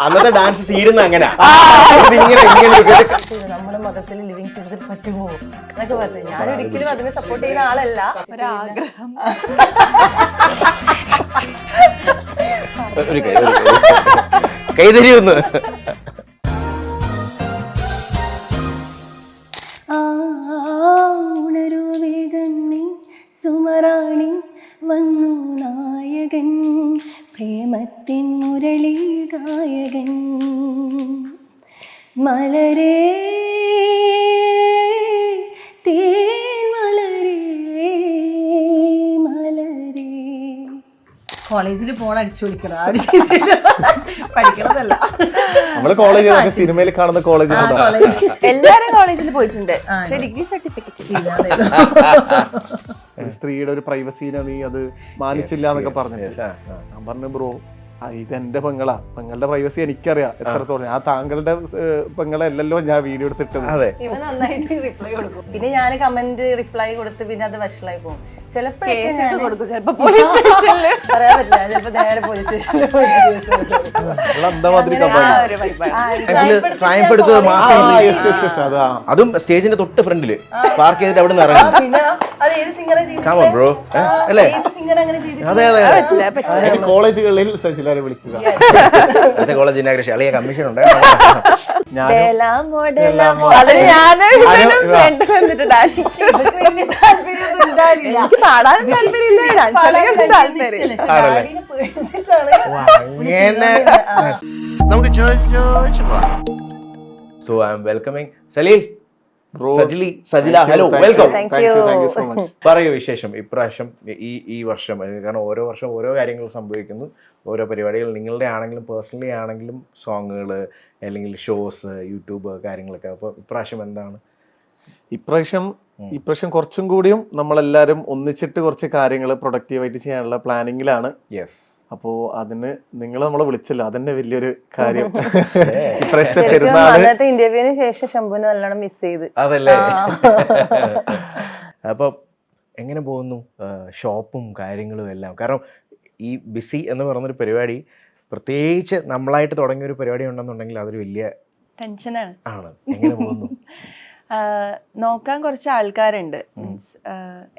അന്നത്തെ ഡാൻസ് തീരുന്ന അങ്ങനെ നമ്മുടെ മതത്തിൽ ലിവിങ് ടുഗദർ പറ്റുമോ എന്നൊക്കെ പറഞ്ഞു. ഞാൻ ഒരിക്കലും അതിനെ സപ്പോർട്ട് ചെയ്യുന്ന ആളല്ല. ഒരാഗ്രഹം. കൈതരിയൊന്ന് ഉണരൂ വേഗം നീ സുമറാണി വന്നു നായകൻ പ്രേമത്തിൻ മുരളി ഗായകൻ മലരേ തേൻ മലരേ മലരേ. കോളേജിൽ പോണ അടിച്ചു വിളിക്കണം, പഠിക്കണതല്ല. നമ്മള് കോളേജ് സിനിമയിൽ കാണുന്ന കോളേജ് എല്ലാരും കോളേജിൽ പോയിട്ടുണ്ട്, പക്ഷെ ഡിഗ്രി സർട്ടിഫിക്കറ്റ് സ്ത്രീയുടെ ഒരു പ്രൈവസീനെ നീ അത് മാനിച്ചില്ല എന്നൊക്കെ പറഞ്ഞിട്ട് ഞാൻ പറഞ്ഞു ബ്രോ ഇത് എന്റെ പെങ്ങളുടെ പ്രൈവസി എനിക്കറിയാം എത്രത്തോളം. ഞാൻ താങ്കളുടെ പെങ്ങളെ അല്ലല്ലോ ഞാൻ വീഡിയോ എടുത്തിട്ടത്. ഇവൻ നന്നായിട്ട് റിപ്ലൈ കൊടുക്കും. പിന്നെ ഞാൻ കമന്റ് റിപ്ലൈ കൊടുത്ത് പിന്നെ അത് വഷളായി പോകും. ചിലപ്പോ കൊടുക്കും, ചിലപ്പോ പോലീസ് സ്റ്റേഷനിൽ പറയാൻ പറ്റില്ല, ചിലപ്പോ നേരെ പോലീസ് സ്റ്റേഷനിൽ അതും സ്റ്റേജിന്റെ തൊട്ട് ഫ്രണ്ടില് പാർക്ക് ചെയ്തിട്ട് അവിടെ നിന്ന് ഇറങ്ങും. പിന്നെ അത് ഏത് സിംഗറെ അല്ലേ കോളേജുകളിൽ വിളിക്കുക. കോളേജ് ഇനാഗ്രേഷൻ അല്ലെങ്കിൽ കമ്മീഷൻ ഉണ്ട്. നമുക്ക് so I am welcoming Saleel, Sajila. Hello, welcome. പറയൂ വിശേഷം ഇപ്രാവശ്യം ഈ വർഷം. കാരണം ഓരോ വർഷം ഓരോ കാര്യങ്ങൾ സംഭവിക്കുന്നു, ഓരോ പരിപാടികൾ. നിങ്ങളുടെ ആണെങ്കിലും പേഴ്സണലി ആണെങ്കിലും സോങ്ങുകൾ അല്ലെങ്കിൽ ഷോസ്, യൂട്യൂബ് കാര്യങ്ങളൊക്കെ. അപ്പോൾ ഇപ്രാവശ്യം എന്താണ്? ഇപ്രാവശ്യം കുറച്ചും കൂടിയും നമ്മളെല്ലാരും ഒന്നിച്ചിട്ട് കുറച്ച് കാര്യങ്ങൾ പ്രൊഡക്റ്റീവായിട്ട് ചെയ്യാനുള്ള പ്ലാനിങ്ങിലാണ്. യെസ്. അപ്പോ അതിന് നിങ്ങൾ നമ്മളെ വിളിച്ചല്ലോ, അതന്നെ വലിയൊരു കാര്യം. ഇപ്രാവശ്യത്തെ പെരുന്നാള് ഇന്റർവ്യൂവിന് ശേഷം ശംഭുവിനെ നല്ലോണം മിസ് ചെയ്ത്. അതല്ലേ. അപ്പൊ എങ്ങനെ പോകുന്നു ഷോപ്പും കാര്യങ്ങളും എല്ലാം? കാരണം ഈ ബിസി എന്ന് പറയുന്നൊരു പരിപാടി, പ്രത്യേകിച്ച് നമ്മളായിട്ട് തുടങ്ങിയൊരു പരിപാടി ഉണ്ടെന്നുണ്ടെങ്കിൽ അതൊരു വലിയ ടെൻഷനാണ്. ആണ്. എങ്ങനെ പോകുന്നു? നോക്കാൻ കുറച്ച് ആൾക്കാരുണ്ട്. മീൻസ്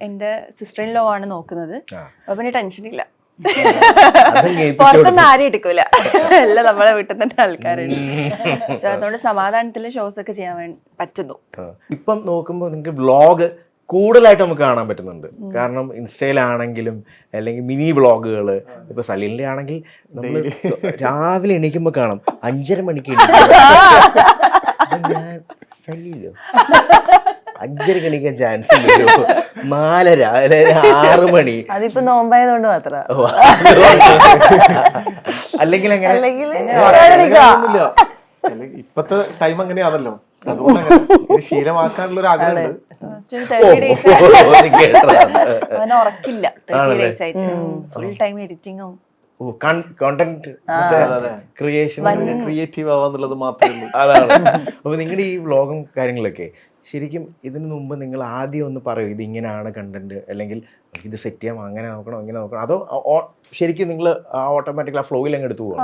എൻ്റെ സിസ്റ്റർ ഇൻ ലോ ആണ് നോക്കുന്നത്. അപ്പൊ പിന്നെ ടെൻഷനില്ല, പുറത്തൊന്നും ആരും എടുക്കൂല, എല്ലാം നമ്മളെ വീട്ടിൽ തന്നെ ആൾക്കാരുണ്ട്. അതുകൊണ്ട് സമാധാനത്തിൽ ഷോസ് ഒക്കെ ചെയ്യാൻ പറ്റുന്നു. ഇപ്പം നോക്കുമ്പോൾ നിങ്ങൾക്ക് വ്ളോഗ് കൂടുതലായിട്ട് നമുക്ക് കാണാൻ പറ്റുന്നുണ്ട്. കാരണം ഇൻസ്റ്റയിലാണെങ്കിലും അല്ലെങ്കിൽ മിനി വ്ളോഗുകൾ. ഇപ്പൊ സലീലിന്റെ ആണെങ്കിൽ നമ്മൾ രാവിലെ എണീക്കുമ്പോ കാണാം 5:30 മണിക്ക് ഞാൻ സലീലോ 5:30 എണീക്കാൻ ചാൻസ് ഇല്ലല്ലോ, 4:30 6 മണി. അതിപ്പോ നോമ്പായതുകൊണ്ട് മാത്രം. അല്ലെങ്കിൽ ഇപ്പത്തെ ടൈം അങ്ങനെയാണല്ലോ, അതുകൊണ്ട് ശീലമാക്കാനുള്ള ഒരു ആഗ്രഹമുണ്ട്. ഉറക്കില്ല 30 days ആയിട്ട് ഫുൾ ടൈം എഡിറ്റിംഗും ക്രിയേറ്റീവ് ആവാന്നുള്ളത് മാത്രമേ ഉള്ളൂ. അതാണ്. അപ്പൊ നിങ്ങളുടെ ഈ വ്ളോഗും കാര്യങ്ങളൊക്കെ ശരിക്കും ഇതിനു മുമ്പ് നിങ്ങൾ ആദ്യം ഒന്ന് പറയും ഇത് ഇങ്ങനെയാണ് കണ്ടന്റ്, അല്ലെങ്കിൽ ഇത് സെറ്റ് ചെയ്യാം, അങ്ങനെ നോക്കണം ഇങ്ങനെ നോക്കണം, അതോ ശരിക്കും നിങ്ങൾ ഓട്ടോമാറ്റിക്കലി ആ ഫ്ലോയിൽ അങ്ങ് എടുത്തു പോകണം?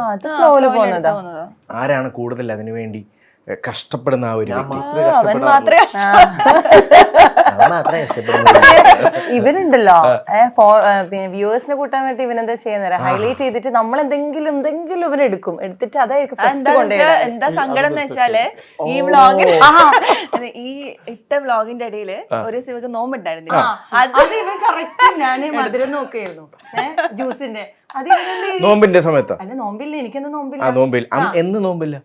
ആരാണ് കൂടുതൽ അതിനു വേണ്ടി കഷ്ടപ്പെടുന്ന? ആ ഒരു ഇവരുണ്ടല്ലോ വ്യൂവേഴ്സിനെ കൂട്ടാൻ വേണ്ടി ഇവനെന്താ ചെയ്യുന്നത്, ഹൈലൈറ്റ് ചെയ്തിട്ട് നമ്മൾ എന്തെങ്കിലും ഇവനെടുക്കും, എടുത്തിട്ട് അതായിരിക്കും എന്താ സങ്കടം എന്ന് വെച്ചാല് ഈ വ്ളോഗിൽ ഈ ഇട്ട വ്ളോഗിന്റെ ഇടയില് ഒരു ദിവസം നോമ്പുണ്ടായിരുന്നില്ല. അത് ഇവൻ കറക്റ്റ് ഞാന് മധുരം നോക്കിയായിരുന്നു ജ്യൂസിന്റെ. അത് നോമ്പിന്റെ സമയത്ത് അല്ല, നോമ്പില്ല, എനിക്കെന്താ നോമ്പില്ല.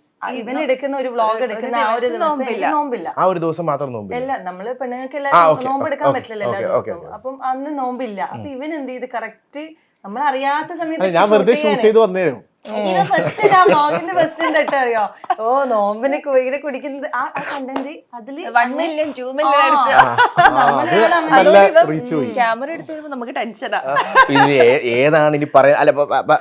ഇവൻ എടുക്കുന്ന ഒരു വ്ളോഗ് എടുക്കുന്ന ആ ഒരു നോമ്പില്ല, ആ ഒരു ദിവസം മാത്രം നോമ്പില്ല. അല്ല, നമ്മള് പെണ്ണുങ്ങൾക്ക് എല്ലാവർക്കും നോമ്പ് എടുക്കാൻ പറ്റില്ലല്ലോ എല്ലാ ദിവസവും. അപ്പം അന്ന് നോമ്പില്ല. അപ്പൊ ഇവൻ എന്ത് ചെയ്ത് കറക്റ്റ് നമ്മൾ അറിയാത്ത സമയത്ത് ഞാൻ വെറുതെ ഷൂട്ട് ചെയ്ത് വന്നേരും. അറിയോ ഓ നോമ്പിന് ഇങ്ങനെ കുടിക്കുന്നത് ആ കണ്ടന്റ് അതില് 1 million 2 million അടിച്ചു. നല്ല റീച്ച് പോയി. ക്യാമറ എടുത്ത് വരുമ്പോ നമുക്ക് ടെൻഷനാ. ഇത് ഏതാണ് ഇനി പറയാ അല്ല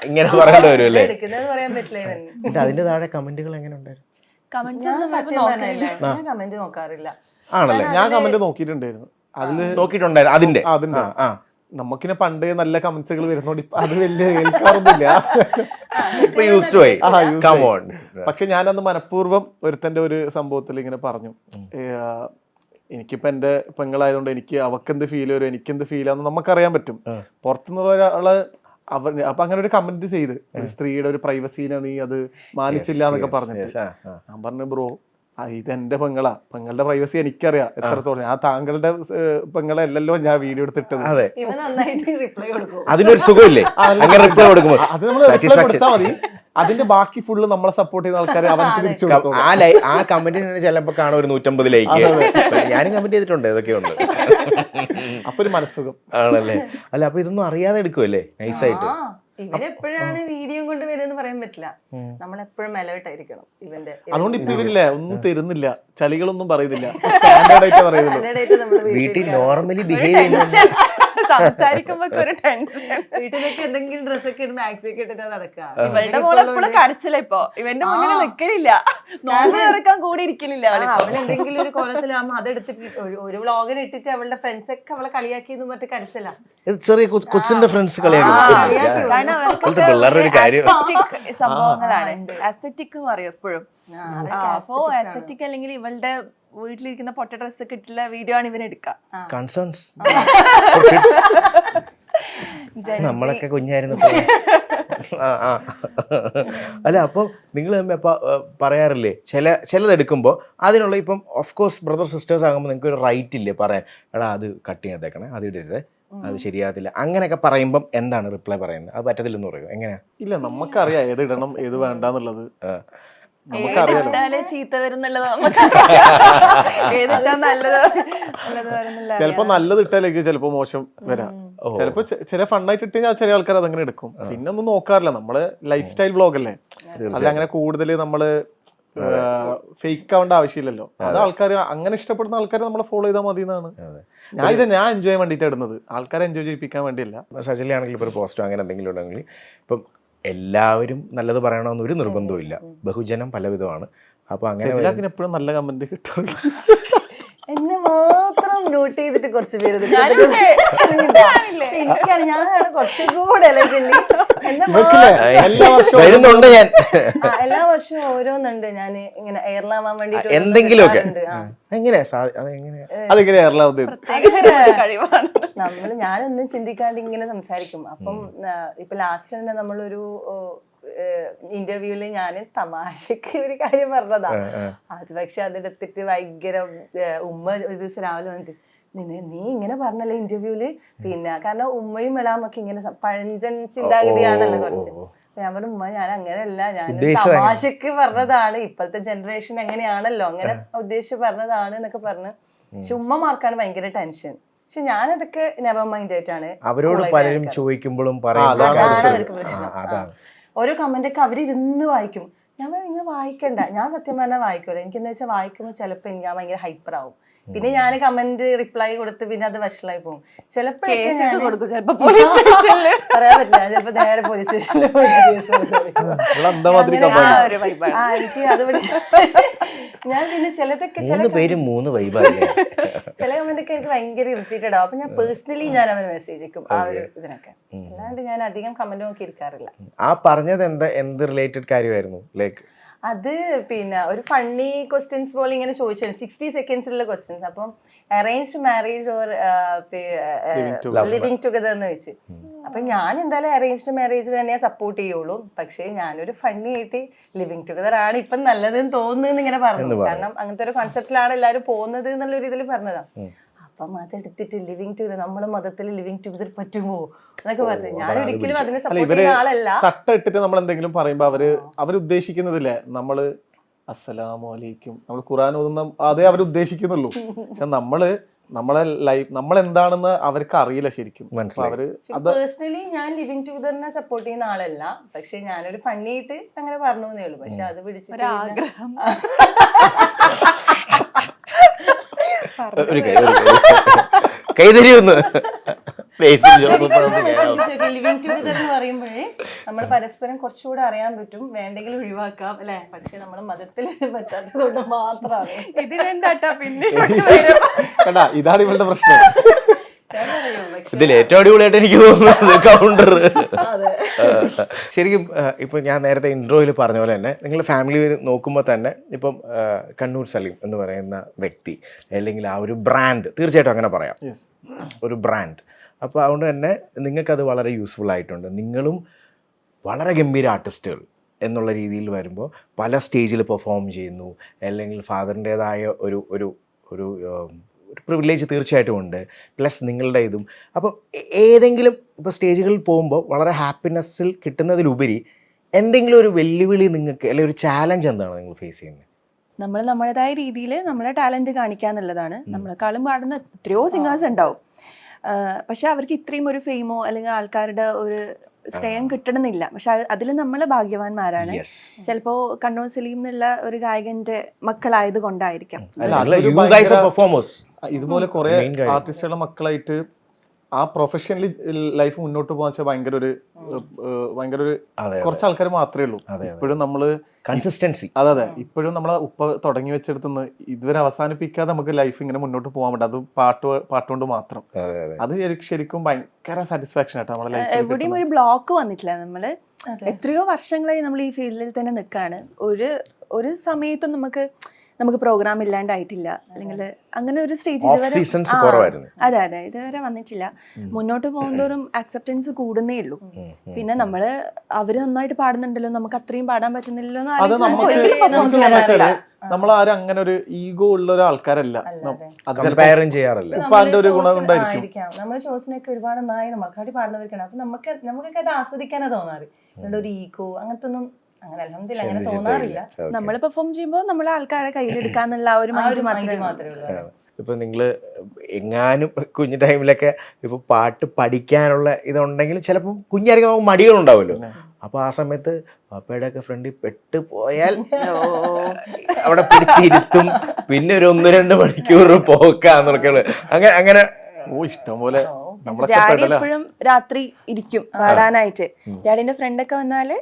ഇങ്ങനെ പറയേണ്ടി വരും അല്ലേ? എടുക്കുന്നതെന്ന് പറയാൻ പറ്റില്ല ഇവൻ. എന്നിട്ട് അതിന്റെ താഴെ കമന്റുകൾ എങ്ങനെ ഉണ്ടായിരുന്നു? കമന്റ്സ് ഞാൻ ഒന്നും സത്യം പറഞ്ഞില്ല, ഞാൻ കമന്റ് നോക്കാറില്ല. ആണല്ലേ? ഞാൻ കമന്റ് നോക്കിയിട്ടുണ്ടായിരുന്നു. അതില് നോക്കിയിട്ടുണ്ടായിരുന്നു അതിന്റെ അതിന്റെ നമുക്കിനെ പണ്ട് നല്ല കമന്റ്സുകൾ വരുന്നോണ്ട് അത് വലിയ കേൾക്കാറൊന്നുമില്ല. പക്ഷെ ഞാനന്ന് മനഃപൂർവ്വം ഒരുത്തന്റെ ഒരു സംഭവത്തിൽ ഇങ്ങനെ പറഞ്ഞു, എനിക്കിപ്പോ എന്റെ പെങ്ങളായതുകൊണ്ട് എനിക്ക് അവക്കെന്ത് ഫീൽ വരും എനിക്കെന്ത് ഫീൽ ആണെന്ന് നമുക്കറിയാൻ പറ്റും. പുറത്തുനിന്നുള്ള ഒരാള് അപ്പൊ അങ്ങനെ ഒരു കമന്റ് ചെയ്ത് ഒരു സ്ത്രീയുടെ ഒരു പ്രൈവസീനെ നീ അത് മാനിച്ചില്ല എന്നൊക്കെ പറഞ്ഞിട്ട് ഞാൻ പറഞ്ഞു ബ്രോ ഇതെന്റെ പെങ്ങളുടെ പ്രൈവസി എനിക്കറിയാം എത്രത്തോളം. ഞാൻ താങ്കളുടെ പെങ്ങളെ അല്ലല്ലോ ഞാൻ വീഡിയോ എടുത്തിട്ടത്. ഇവൻ നന്നായിട്ട് റിപ്ലൈ കൊടുക്കും. അതിനൊരു സുഖമില്ലേ റിപ്ലൈ കൊടുക്കുമ്പോൾ? അത് നമ്മൾ റിപ്ലൈ കൊടുത്താൽ മതി. അതിന്റെ ബാക്കി ഫുള്ള് നമ്മളെ സപ്പോർട്ട് ചെയ്യുന്ന ആൾക്കാരെ അവർക്ക് തിരിച്ചു കൊടുത്തു. ആ കമന്റിന് ചിലപ്പോ കാണാൻ ഒരു 150 ലൈക്ക്. ഞാനും കമന്റ് ചെയ്തിട്ടുണ്ട്, ഇതൊക്കെയുണ്ട്. അപ്പൊ ഒരു മനസ്സുഖം ആണല്ലേ? അല്ല അപ്പൊ ഇതൊന്നും അറിയാതെ എടുക്കുമല്ലേ നൈസായിട്ട്? ഇവരെപ്പോഴാണ് വീഡിയോ കൊണ്ട് വരുന്നത് പറയാൻ പറ്റില്ല. നമ്മളെപ്പോഴും അലേർട്ട് ആയിരിക്കണം ഇവന്റെ. അതുകൊണ്ട് ഇപ്പൊ ഇവരില്ലേ ഒന്നും തരുന്നില്ല, ചളികളൊന്നും പറയുന്നില്ല, സ്റ്റാൻഡേർഡ് ആയിട്ട് പറയുന്നുള്ളൂ. വീട്ടിൽ നോർമലി ബിഹേവ് ചെയ്യുന്ന സംസാരിക്കുമ്പോ ഒരു ടെൻഷൻ. വീട്ടിലൊക്കെ എന്തെങ്കിലും ഡ്രസ്സൊക്കെ ഇട്ട് മാക്സി ഒക്കെ ഇട്ടിട്ട് നടക്കുക. ഇവളുടെ മോളെ എപ്പോഴും കരച്ചില്ല. ഇപ്പൊ ഇവന്റെ മുന്നിൽ നിക്കലില്ല, നോമ്പ് ഇറക്കാൻ കൂടി ഇരിക്കലില്ല. അവൾ എന്തെങ്കിലും ഒരു കോലത്തിലാകുമ്പോ അതെടുത്തിട്ട് ഒരു വ്ളോഗിന് ഇട്ടിട്ട് അവളുടെ ഫ്രണ്ട്സ് ഒക്കെ അവളെ കളിയാക്കിയെന്ന് മറ്റേ കരച്ചില്ല. ചെറിയ കൊച്ചിന്റെ ഫ്രണ്ട്സ് കളിയാക്കും. സംഭവങ്ങളാണ് അസ്തെറ്റിക് എന്ന് പറയും എപ്പോഴും. അപ്പോ അസ്തെറ്റിക് അല്ലെങ്കിൽ ഇവളുടെ വീട്ടിലിരിക്കുന്ന പൊട്ട ഡ്രസ് ഒക്കെ ഇട്ടുള്ള വീഡിയോ ആണ് ഇവൻ എടുക്കുക. നമ്മളൊക്കെ കുഞ്ഞായിരുന്നു. അല്ല അപ്പൊ നിങ്ങൾ പറയാറില്ലേ ചിലതെടുക്കുമ്പോ അതിനുള്ള ഇപ്പം ഓഫ് കോഴ്സ് ബ്രദർ സിസ്റ്റേഴ്സ് ആകുമ്പോൾ നിങ്ങൾക്ക് ഒരു റൈറ്റ് ഇല്ലേ പറയാൻ, എടാ അത് കട്ട് ചെയ്തേക്കണേ, അത് ഇടരുത്, അത് ശരിയാകത്തില്ല, അങ്ങനെയൊക്കെ പറയുമ്പം എന്താണ് റിപ്ലൈ പറയുന്നത്? അത് പറ്റത്തില്ലെന്ന് പറയും. എങ്ങനെയാ? ഇല്ല, നമുക്കറിയാം ഏത് ഇടണം ഏത് വേണ്ടെന്നുള്ളത്. ചീത്ത വരുന്നുള്ളത് ചിലപ്പോ നല്ലത് ഇട്ടാലേക്ക് ചിലപ്പോ മോശം വരാം. ചിലപ്പോ ചില ഫണ്ണായിട്ട് ഇട്ട് കഴിഞ്ഞാൽ ചില ആൾക്കാർ അതങ്ങനെ എടുക്കും. പിന്നെ ഒന്നും നോക്കാറില്ല. നമ്മള് ലൈഫ് സ്റ്റൈൽ വ്ളോഗ് അല്ലേ, അതങ്ങനെ കൂടുതൽ നമ്മള് ഫേക്ക് ആവേണ്ട ആവശ്യമില്ലല്ലോ. അത് ആൾക്കാർ അങ്ങനെ ഇഷ്ടപ്പെടുന്ന ആൾക്കാരെ നമ്മളെ ഫോളോ ചെയ്താൽ മതി എന്നാണ്. ഞാൻ എൻജോയ് ചെയ്യാൻ വേണ്ടിയിട്ട് ഇടുന്നത്, ആൾക്കാരെ എൻജോയ് ചെയ്യിപ്പിക്കാൻ വേണ്ടിയല്ല. ഷജിലാണെങ്കിൽ ഇപ്പോൾ ഒരു പോസ്റ്റോ അങ്ങനെ എന്തെങ്കിലും ഉണ്ടെങ്കിൽ ഇപ്പം എല്ലാവരും നല്ലത് പറയണമെന്ന് ഒരു നിർബന്ധവും ഇല്ല. ബഹുജനം പലവിധമാണ്. അപ്പൊ അങ്ങനെ എപ്പോഴും നല്ല കമന്റ് കിട്ടും. എന്നെ മാത്രം നോട്ട് ചെയ്തിട്ട് കുറച്ച് പേര് എനിക്കാണ്, ഞാനാണ് കുറച്ചുകൂടെ എല്ലാ വർഷവും ഓരോന്നുണ്ട്. ഞാൻ ഇങ്ങനെ എയർലാവാൻ വേണ്ടി എന്തെങ്കിലുമൊക്കെ ഞാനൊന്നും ചിന്തിക്കാണ്ട് ഇങ്ങനെ സംസാരിക്കും. അപ്പം ഇപ്പൊ ലാസ്റ്റ് തന്നെ നമ്മളൊരു ഇന്റർവ്യൂല് ഞാൻ തമാശക്ക് ഒരു കാര്യം പറഞ്ഞതാ. അത് പക്ഷെ അതെടുത്തിട്ട് ഭയങ്കര ഉമ്മ ഒരു ദിവസം രാവിലെ വന്നിട്ട് നീ ഇങ്ങനെ പറഞ്ഞല്ലേ ഇന്റർവ്യൂല്, പിന്നെ കാരണം ഉമ്മയും എളാമൊക്കെ ഇങ്ങനെ പഴഞ്ചൻ ചിന്താഗതിയാണല്ലോ കുറച്ച്. ഞാൻ പറഞ്ഞു ഉമ്മ ഞാൻ അങ്ങനെയല്ല, ഞാൻ തമാശക്ക് പറഞ്ഞതാണ്, ഇപ്പോഴത്തെ ജനറേഷൻ എങ്ങനെയാണല്ലോ അങ്ങനെ ഉദ്ദേശിച്ച് പറഞ്ഞതാണ് എന്നൊക്കെ പറഞ്ഞ്. പക്ഷെ ഉമ്മമാർക്കാണ് ഭയങ്കര ടെൻഷൻ. പക്ഷെ ഞാനതൊക്കെ നെവർ മൈൻഡ് ആയിട്ടാണ്. അവരോട് പലരും ചോദിക്കുമ്പോഴും ഓരോ കമന്റ് ഒക്കെ അവരിരുന്ന് വായിക്കും. ഞാൻ നിങ്ങൾ വായിക്കണ്ട, ഞാൻ സത്യം പറഞ്ഞാൽ വായിക്കുമല്ലോ. എനിക്കെന്താ വെച്ചാൽ വായിക്കുമ്പോൾ ചിലപ്പോൾ ഞാൻ ഭയങ്കര ഹൈപ്പർ ആവും. പിന്നെ ഞാൻ കമന്റ് റിപ്ലൈ കൊടുത്ത് പിന്നെ അത് വഷളായി പോകും. ചിലപ്പോ പറയാൻ പറ്റില്ല, ചിലപ്പോ നേരെ പോലീസ് സ്റ്റേഷനിൽ പോയി എനിക്ക് അതുപോലെ ഞാൻ പിന്നെ ചിലതൊക്കെ ചില കമന്റ് ഒക്കെ എനിക്ക് ഭയങ്കര ഇറിറ്റേറ്റഡ് ആവും. അപ്പൊ ഞാൻ പേഴ്സണലി ഞാൻ അവന് മെസ്സേജ് അയക്കും ആ ഒരു ഇതിനൊക്കെ. അല്ലാണ്ട് ഞാൻ അധികം കമന്റ് നോക്കി ഇരിക്കാറില്ല. ആ പറഞ്ഞത് എന്ത് റിലേറ്റഡ് കാര്യമായിരുന്നു? ലൈക്ക് അത് പിന്നെ ഒരു ഫണ്ണി ക്വസ്റ്റ്യൻസ് പോലെ ഇങ്ങനെ ചോദിച്ചു, 60 സെക്കൻഡ്സിലുള്ള ക്വസ്റ്റ്യൻസ്. അപ്പം arranged marriage or living together എന്ന് വെച്ച്. അപ്പൊ ഞാൻ എന്തായാലും അറേഞ്ച്ഡ് മാരേജ് തന്നെ സപ്പോർട്ട് ചെയ്യുള്ളൂ. പക്ഷേ ഞാനൊരു ഫണ്ണി ആയിട്ട് ലിവിങ് ടുഗദർ ആണ് ഇപ്പം നല്ലതെന്ന് തോന്നുന്നു ഇങ്ങനെ പറഞ്ഞു. കാരണം അങ്ങനത്തെ ഒരു കോൺസെപ്റ്റിലാണ് എല്ലാവരും പോകുന്നത് എന്നുള്ളൊരു ഇതിൽ പറഞ്ഞതാ. അപ്പം അതെടുത്തിട്ട് ലിവിങ് ടുഗദർ, നമ്മുടെ മതത്തിൽ ലിവിങ് ടുഗദർ പറ്റുമോ എന്നൊക്കെ പറഞ്ഞു. ഞാൻ ഒരിക്കലും അതിനെ സപ്പോർട്ട് ചെയ്യുന്ന ആളല്ല. തട്ടിട്ടിട്ട് നമ്മൾ എന്തെങ്കിലും പറയുമ്പോ അവരുദ്ദേശിക്കുന്നതില്ലേ നമ്മള് അസ്സലാമു അലൈക്കും നമ്മൾ ഖുർആൻ ഓതുന്ന അതേ അവർ ഉദ്ദേശിക്കുന്നുള്ളൂ. പക്ഷെ നമ്മള് നമ്മളെ ലൈഫ് നമ്മൾ എന്താണെന്ന് അവർക്ക് അറിയില്ല ശരിക്കും. അപ്പൊ അവര് അത് പേഴ്സണലി ഞാൻ ലിവിങ് ടുഗദറിനെ സപ്പോർട്ട് ചെയ്യുന്ന ആളല്ല, പക്ഷെ ഞാനൊരു ഫണ്ണിയായിട്ട് അങ്ങനെ പറഞ്ഞേ ഉള്ളൂ. പക്ഷെ അത് പിടിച്ചിട്ട് ആഗ്രഹം ഒരു കൈതരിയൊന്ന് ലിവിങ് ടുഗദർ എന്ന് പറയുമ്പോഴേ നമ്മൾ പരസ്പരം കുറച്ചുകൂടെ അറിയാൻ പറ്റും, വേണ്ടെങ്കിൽ ഒഴിവാക്കാം അല്ലെ. പക്ഷെ നമ്മൾ മതത്തിൽ പറ്റാത്തതുകൊണ്ട് മാത്രമാണ് ഇത് രണ്ടാട്ടാ പിന്നെ കണ്ടാ, ഇതാണ് ഇവളുടെ പ്രശ്നം. ഇതിൽ ഏറ്റവും അടിപൊളിയായിട്ട് എനിക്ക് തോന്നുന്നത് കൗണ്ടർ. ശരിക്കും ഇപ്പൊ ഞാൻ നേരത്തെ ഇൻട്രോയിൽ പറഞ്ഞ പോലെ തന്നെ നിങ്ങൾ ഫാമിലി നോക്കുമ്പോൾ തന്നെ ഇപ്പം കണ്ണൂർ സലീം എന്ന് പറയുന്ന വ്യക്തി അല്ലെങ്കിൽ ആ ഒരു ബ്രാൻഡ് തീർച്ചയായിട്ടും അങ്ങനെ പറയാം, ഒരു ബ്രാൻഡ്. അപ്പോൾ അതുകൊണ്ട് തന്നെ നിങ്ങൾക്കത് വളരെ യൂസ്ഫുൾ ആയിട്ടുണ്ട്. നിങ്ങളും വളരെ ഗംഭീര ആർട്ടിസ്റ്റുകൾ എന്നുള്ള രീതിയിൽ വരുമ്പോൾ പല സ്റ്റേജിൽ പെർഫോം ചെയ്യുന്നു, അല്ലെങ്കിൽ ഫാദറിൻ്റേതായ ഒരു ഒരു ഒരു ഒരു പ്രിവിലേജ് തീർച്ചയായിട്ടും ഉണ്ട്, പ്ലസ് നിങ്ങളുടെ ഇതും. അപ്പോൾ ഏതെങ്കിലും ഇപ്പോൾ സ്റ്റേജുകളിൽ പോകുമ്പോൾ വളരെ ഹാപ്പിനെസ്സിൽ കിട്ടുന്നതിലുപരി എന്തെങ്കിലും ഒരു വെല്ലുവിളി നിങ്ങൾക്ക് അല്ലെങ്കിൽ ഒരു ചാലഞ്ച് എന്താണ് നിങ്ങൾ ഫേസ് ചെയ്യുന്നത്? നമ്മൾ നമ്മുടേതായ രീതിയിൽ നമ്മളെ ടാലന്റ് കാണിക്കുക എന്നുള്ളതാണ്. നമ്മളെക്കാളും പാടുന്ന എത്രയോ സിംഗേഴ്സ് ഉണ്ടാവും, പക്ഷെ അവർക്ക് ഇത്രയും ഒരു ഫെയിമോ അല്ലെങ്കിൽ ആൾക്കാരുടെ ഒരു സ്നേഹം കിട്ടണമെന്നില്ല. പക്ഷെ അതിൽ നമ്മൾ ഭാഗ്യവാന്മാരാണ്. ചിലപ്പോ കണ്ണൂർ സലീം എന്നുള്ള ഒരു ഗായകന്റെ മക്കളായത് കൊണ്ടായിരിക്കാം. ഇതുപോലെ കുറെ ആർട്ടിസ്റ്റുകളുടെ മക്കളായിട്ട് ആ പ്രൊഫഷണലി ലൈഫ് മുന്നോട്ട് പോകാൻ വെച്ചാൽ ഭയങ്കര ഒരു കുറച്ച് ആൾക്കാർ മാത്രമേ ഉള്ളൂ. ഇപ്പോഴും നമ്മള് കൺസിസ്റ്റൻസി, അതെ ഇപ്പോഴും നമ്മളെ ഉപ്പ തുടങ്ങി വെച്ചെടുത്തുനിന്ന് ഇതുവരെ അവസാനിപ്പിക്കാതെ നമുക്ക് ലൈഫ് ഇങ്ങനെ മുന്നോട്ട് പോകാൻ പറ്റും. അത് പാട്ടുകൊണ്ട് മാത്രം. അത് ശരിക്കും ഭയങ്കര സാറ്റിസ്ഫാക്ഷൻ ആയിട്ട് നമ്മുടെ ലൈഫ്. എവിടെയും ഒരു ബ്ലോക്ക് വന്നിട്ടില്ല. നമ്മള് എത്രയോ വർഷങ്ങളായി നമ്മൾ ഈ ഫീൽഡിൽ തന്നെ നിൽക്കാണ്. ഒരു സമയത്തും നമുക്ക് പ്രോഗ്രാം ഇല്ലാണ്ടായിട്ടില്ല, അല്ലെങ്കിൽ അങ്ങനെ ഒരു സ്റ്റേജ് അതെ ഇതുവരെ വന്നിട്ടില്ല. മുന്നോട്ട് പോകുന്തോറും ആക്സെപ്റ്റൻസ് കൂടുന്നേ ഉള്ളൂ. പിന്നെ അവര് നന്നായിട്ട് പാടുന്നുണ്ടല്ലോ, നമുക്ക് അത്രയും പാടാൻ പറ്റുന്നില്ലല്ലോ നമ്മളാരും അങ്ങനെ ഒരു ഈഗോ ഉള്ള ഒരു ആൾക്കാരല്ല. അത് ചെയ്യാറില്ല. ഒരു ഗുണം കൊണ്ടായിരിക്കും നമ്മുടെ ഷോസിനൊക്കെ ഒരുപാട് നന്നായി നമുക്കായിട്ട് പാടുന്നവർക്കാണ്. അപ്പൊ നമുക്കൊക്കെ അത് ആസ്വദിക്കാനാ തോന്നാറ്. ഒരു ഈഗോ അങ്ങനത്തെ ഒന്നും അങ്ങനെ അൽഹംദുലില്ലാ അങ്ങനെ തോന്നാറില്ല. നമ്മൾ പെർഫോം ചെയ്യുമ്പോൾ നമ്മളെ ആൾക്കാരെ കയ്യിലെടുക്കാന്നുള്ള ഒരു മൈൻഡ് മാത്രമേ ഉള്ളൂ. ഇപ്പൊ നിങ്ങള് എങ്ങാനും കുഞ്ഞു ടൈമിലൊക്കെ ഇപ്പൊ പാട്ട് പഠിക്കാനുള്ള ഇതുണ്ടെങ്കിലും ചിലപ്പോൾ കുഞ്ഞായിരിക്കും മടികളുണ്ടാവുമല്ലോ. അപ്പൊ ആ സമയത്ത് പാപ്പയുടെ ഒക്കെ ഫ്രണ്ടിൽ പെട്ടുപോയാൽ അവിടെ പിടിച്ചിരുത്തും, പിന്നെ ഒരു 1-2 മണിക്കൂർ പോക്കാന്നൊക്കെയുള്ളു. അങ്ങനെ ഇഷ്ടം പോലെ ഡാഡി എപ്പോഴും രാത്രി ഇരിക്കും പാടാനായിട്ട്. ഡാഡിന്റെ ഫ്രണ്ടൊക്കെ വന്നാല്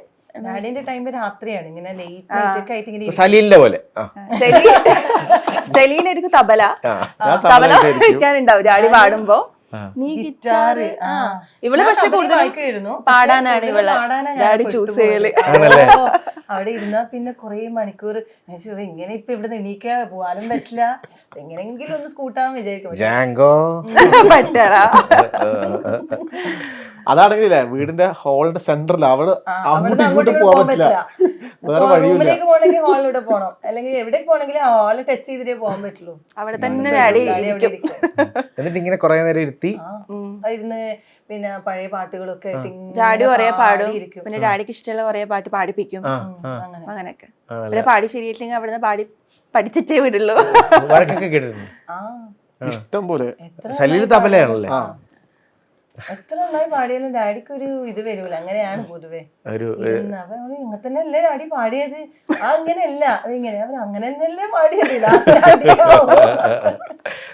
ഡാഡിന്റെ ടൈം രാത്രിയാണ്, ഇങ്ങനെ ലേറ്റ് ആയിട്ട് ഇങ്ങനെ സലീലിന്റെ പോലെ. സെലീനായിരിക്കും തബല വെക്കാനുണ്ടാവും ഡാഡി പാടുമ്പോ. നീ ഗിറ്റാറ് ഇവള് പക്ഷെ കൂടുതൽ പാടാനാണ് ഇവള് ഡാഡി ചൂസ് ചെയ്യല്. അവിടെ ഇരുന്നാ പിന്നെ കൊറേ മണിക്കൂർ ഇങ്ങനെ ഇപ്പൊ ഇവിടെ എണീക്കാ പോവാനും പറ്റില്ല, എങ്ങനെങ്കിലും ഒന്ന് സ്കൂട്ടാൻ വിചാരിക്കും. പറ്റാ അതാണെങ്കിലേ വീടിന്റെ ഹാളിന്റെ സെന്ററിൽ അവിടെ അങ്ങോട്ടും ഇങ്ങോട്ടും പോകാൻ പറ്റില്ല. വേറെ വഴിയില്ല. പോകണമെങ്കിൽ ഹാളിലൂടെ പോകണം, അല്ലെങ്കിൽ എവിടെ പോകണമെങ്കിലും ഹാളിൽ ടച്ച് ചെയ്തിട്ടേ പോകാൻ പറ്റുള്ളൂ. അവിടെ തന്നെ ഡാഡി എന്നിട്ട് ഇങ്ങനെ കുറെ നേരം ഇരുത്തി ഇരുന്ന് പിന്നെ പഴയ പാട്ടുകളൊക്കെ ഡാഡി കുറേ പാടും. പിന്നെ ഡാഡിക്ക് ഇഷ്ടമുള്ള കുറേ പാട്ട് പാടിപ്പിക്കും. അങ്ങനെയൊക്കെ പിന്നെ പാടി ശരിയായിട്ടില്ലെങ്കിൽ അവിടുന്ന് പാടി പഠിച്ചിട്ടേ വിടുള്ളൂ. ഇഷ്ടം പോലെ സലീൽ തബലയാണല്ലേ. എത്ര നന്നായി പാടിയാലും ഡാഡിക്ക് ഒരു ഇത് വരൂല. അങ്ങനെയാണ് പൊതുവെ. ഇങ്ങനെ തന്നെയല്ലേ ഡാഡി പാടിയത്, അങ്ങനെയല്ല ഇങ്ങനെ അങ്ങനെ തന്നെയല്ലേ പാടിയത്.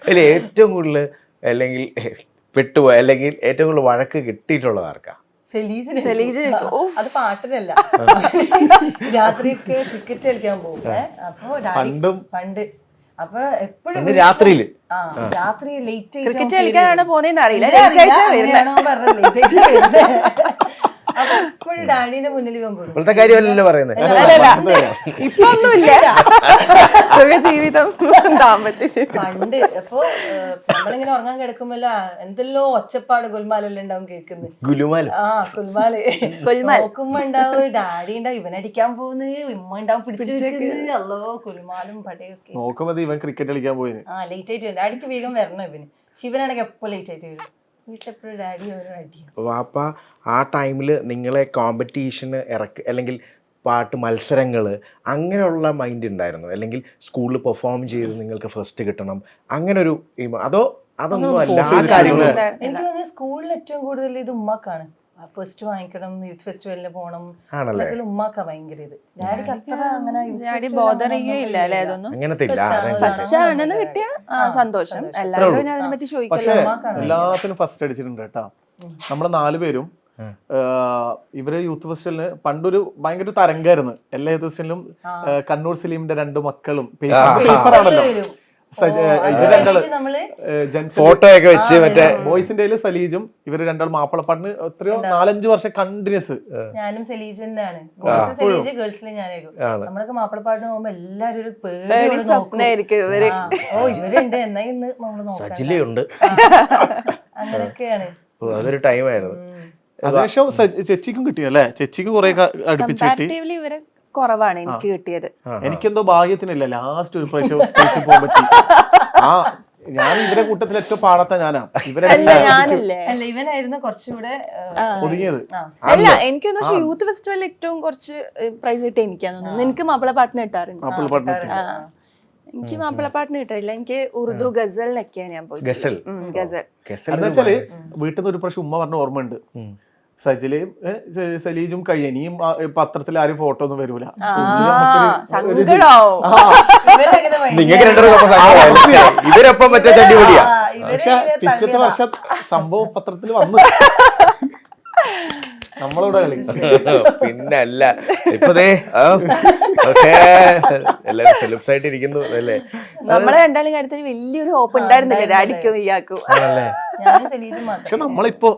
അതിൽ ഏറ്റവും കൂടുതൽ അല്ലെങ്കിൽ പെട്ടുപോയി അല്ലെങ്കിൽ ഏറ്റവും കൂടുതൽ വഴക്ക് കിട്ടിയിട്ടുള്ളത് ആർക്കാ? അത് പാട്ടിലല്ല, രാത്രിയൊക്കെ ക്രിക്കറ്റ് കളിക്കാൻ പോകും. അപ്പൊ പണ്ട് അപ്പൊ എപ്പോഴും രാത്രിയില് രാത്രി ലേറ്റ് ക്രിക്കറ്റ് കളിക്കാനാണ് പോകുന്നതെന്ന് അറിയില്ല. അപ്പൊ എപ്പോഴും ഡാഡിന്റെ മുന്നിൽ ഇപ്പോഴത്തെ കാര്യമല്ലല്ലോ പറയുന്നത്. ഇപ്പൊ ഒന്നുമില്ല, ജീവിതം പണ്ട്. അപ്പൊ നമ്മളിങ്ങനെ ഉറങ്ങാൻ കിടക്കുമ്പല്ലോ എന്തെല്ലോ ഒച്ചപ്പാട് ഗുൽമാലെല്ലാം ഉണ്ടാവും കേൾക്കുന്നത്. ഗുലുമാൽ നോക്കുമ്പോ ഉണ്ടാവും ഡാഡി ഉണ്ടാവും ഇവനടിക്കാൻ പോകുന്നു, ഉമ്മ ഉണ്ടാവും പിടിച്ചിരിക്കുന്നത്. അല്ലോ കുലുമാലും പടയൊക്കെ നോക്കുമ്പോ ഇവൻ ക്രിക്കറ്റ് കളിക്കാൻ പോയി. ലേറ്റ് ആയിട്ട് വരും ഡാഡിക്ക് വേഗം വരണം. ഇവന് ശിവനാണെങ്കിൽ എപ്പോ ലേറ്റ് ആയിട്ട് വരും. വീട്ടിലെപ്പോഴും ഡാഡി വാപ്പ ആ ടൈമില് നിങ്ങളെ കോമ്പറ്റീഷന് അല്ലെങ്കിൽ പാട്ട് മത്സരങ്ങൾ അങ്ങനെയുള്ള മൈൻഡ് ഉണ്ടായിരുന്നു, അല്ലെങ്കിൽ സ്കൂളിൽ പെർഫോം ചെയ്ത് നിങ്ങൾക്ക് ഫസ്റ്റ് കിട്ടണം അങ്ങനെ ഒരു, അതോ അതൊന്നും അല്ല ആ കാര്യങ്ങൾ. എനിക്ക് തോന്നുന്നു സ്കൂളിൽ ഏറ്റവും കൂടുതൽ ഇത് ഉമ്മാക്കാണ്. ഫസ്റ്റ് വാങ്ങിക്കണം, യൂത്ത് ഫെസ്റ്റിവലിന് പോകണം, അതൊക്കെ ഉമ്മാക്കാ ഭയങ്കര ഇത്. ഡാഡിക്ക് അത്ര അങ്ങനെ ഡാഡി ബോധർ ചെയ്യുകയില്ല അല്ലെ അതൊന്നും. അങ്ങനത്തെ ഇല്ല. ഫസ്റ്റ് ആണെന്ന് കിട്ടിയ സന്തോഷം. എല്ലാവരും അതിനെ പറ്റി പക്ഷെ ചോദിക്കല്ലോ. എല്ലാത്തിനും ഫസ്റ്റ് അടിച്ചിട്ടുണ്ട് കേട്ടാ. നമ്മള് 4 പേരും ഇവര് യൂത്ത് ഫെസ്റ്റിവലിന് പണ്ടൊരു ഭയങ്കര തരംഗായിരുന്നു. എല്ലാ യൂത്ത് ഫെസ്റ്റിവലിലും കണ്ണൂർ സലീമിന്റെ 2 മക്കളും പേപ്പറാണല്ലോ. ഇവര് രണ്ടാള് ഫോട്ടോ ഒക്കെ വെച്ച് മറ്റേ ബോയ്സിന്റെ സലീജും ഇവര് രണ്ടാൾ മാപ്പിളപ്പാട്ടിന് എത്രയോ 4-5 വർഷം കണ്ടിന്യൂസ്. ഞാനും സലീജുണ്ടാണ്. ഗേൾസിൽ ഞാനായിരുന്നു. നമ്മളൊക്കെ മാപ്പിളപ്പാട്ടിന് പോകുമ്പോ എല്ലാരും ഒരു പേടി സ്വപ്നമായിരിക്കും ഇവര്. ഇവരുണ്ട് എന്നാ ഇന്ന് നമ്മള് നോക്കാം. സജിലയുണ്ട്. അങ്ങനെയൊക്കെയാണ്. അതൊരു ടൈമായിരുന്നു. അതിനുശേഷം ചേച്ചിക്കും കിട്ടിയല്ലേ? ചേച്ചിക്ക് കുറെ അടുപ്പിച്ച് കിട്ടി. ഇവരെ കുറവാണ് എനിക്ക് കിട്ടിയത്. എനിക്കെന്തോ ഭാഗ്യത്തിനില്ല, ലാസ്റ്റ് ഒരു പ്രാവശ്യം സ്റ്റേജിൽ പോകാൻ പറ്റി. ഞാൻ ഇവരെ കൂട്ടത്തിൽ ഏറ്റവും പാടത്ത ഞാനാ. ഇവനായിരുന്നു കുറച്ചുകൂടെ ഒതുങ്ങിയത്. അല്ല എനിക്കൊന്നും പക്ഷെ യൂത്ത് ഫെസ്റ്റിവലിൽ ഏറ്റവും കുറച്ച് പ്രൈസ് കിട്ടി എനിക്കാന്ന് തോന്നുന്നു. എനിക്ക് മാപ്പിളപ്പാട്ടിന് കിട്ടാറുണ്ട്. എനിക്ക് മാപ്പിളപ്പാട്ടിന് കിട്ടാറില്ല. എനിക്ക് ഉറുദു ഗസലിനൊക്കെയാണ് ഞാൻ പോയി. ഗസൽ എന്താ വെച്ചാല് വീട്ടിൽ നിന്ന് ഒരു പ്രാവശ്യം ഉമ്മ പറഞ്ഞ ഓർമ്മയുണ്ട്, സജിലയും സലീജും ഇനിയും പത്രത്തിൽ ആരും ഫോട്ടോ ഒന്നും വരൂല. നിങ്ങൾക്ക് ഇവരൊപ്പം മറ്റേ ചടിപൊടിയാ. പക്ഷെ പിറ്റത്തെ വർഷം സംഭവം പത്രത്തിൽ വന്നു. നമ്മളോട് കളി പിന്നല്ല. ഇപ്പൊ എല്ലാരും സെലിബ്സ് ആയിട്ട് ഇരിക്കുന്നു അല്ലേ? നമ്മളെ രണ്ടാളും കാര്യത്തിൽ വലിയൊരു ഹോപ്പ് ഉണ്ടായിരുന്നില്ല ഡാഡിക്കും ഇയാക്കും. പക്ഷെ നമ്മളിപ്പോ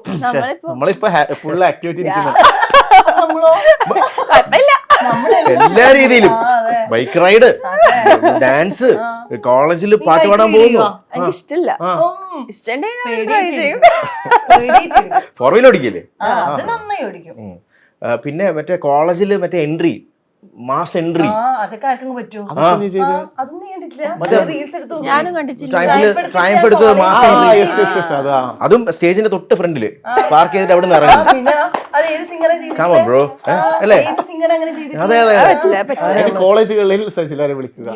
ഫുൾ ആക്ടിവിറ്റി ഇരിക്കുന്നു എല്ലാ രീതിയിലും. ബൈക്ക് റൈഡ്, ഡാൻസ്, കോളേജിൽ പാട്ട് പാടാൻ പോകുന്നു. എനിക്ക് ഇഷ്ടമില്ല. ഫോർ വീലർ ഓടിക്കല്ലേ? പിന്നെ മറ്റേ കോളേജില് മറ്റേ എൻട്രി, മാസ് എൻട്രി, ഞാനും കണ്ടിട്ടില്ല. ട്രയംഫ് എടുത്ത് മാസ് എൻട്രി, അതും സ്റ്റേജിന്റെ തൊട്ട് ഫ്രണ്ടില് പാർക്ക് ചെയ്തിട്ട് അവിടെ നിന്ന് ഇറങ്ങി. ബ്രോ അല്ലേ? അതെ അതെ. കോളേജുകളിൽ സജിലാരെ വിളിക്കുക.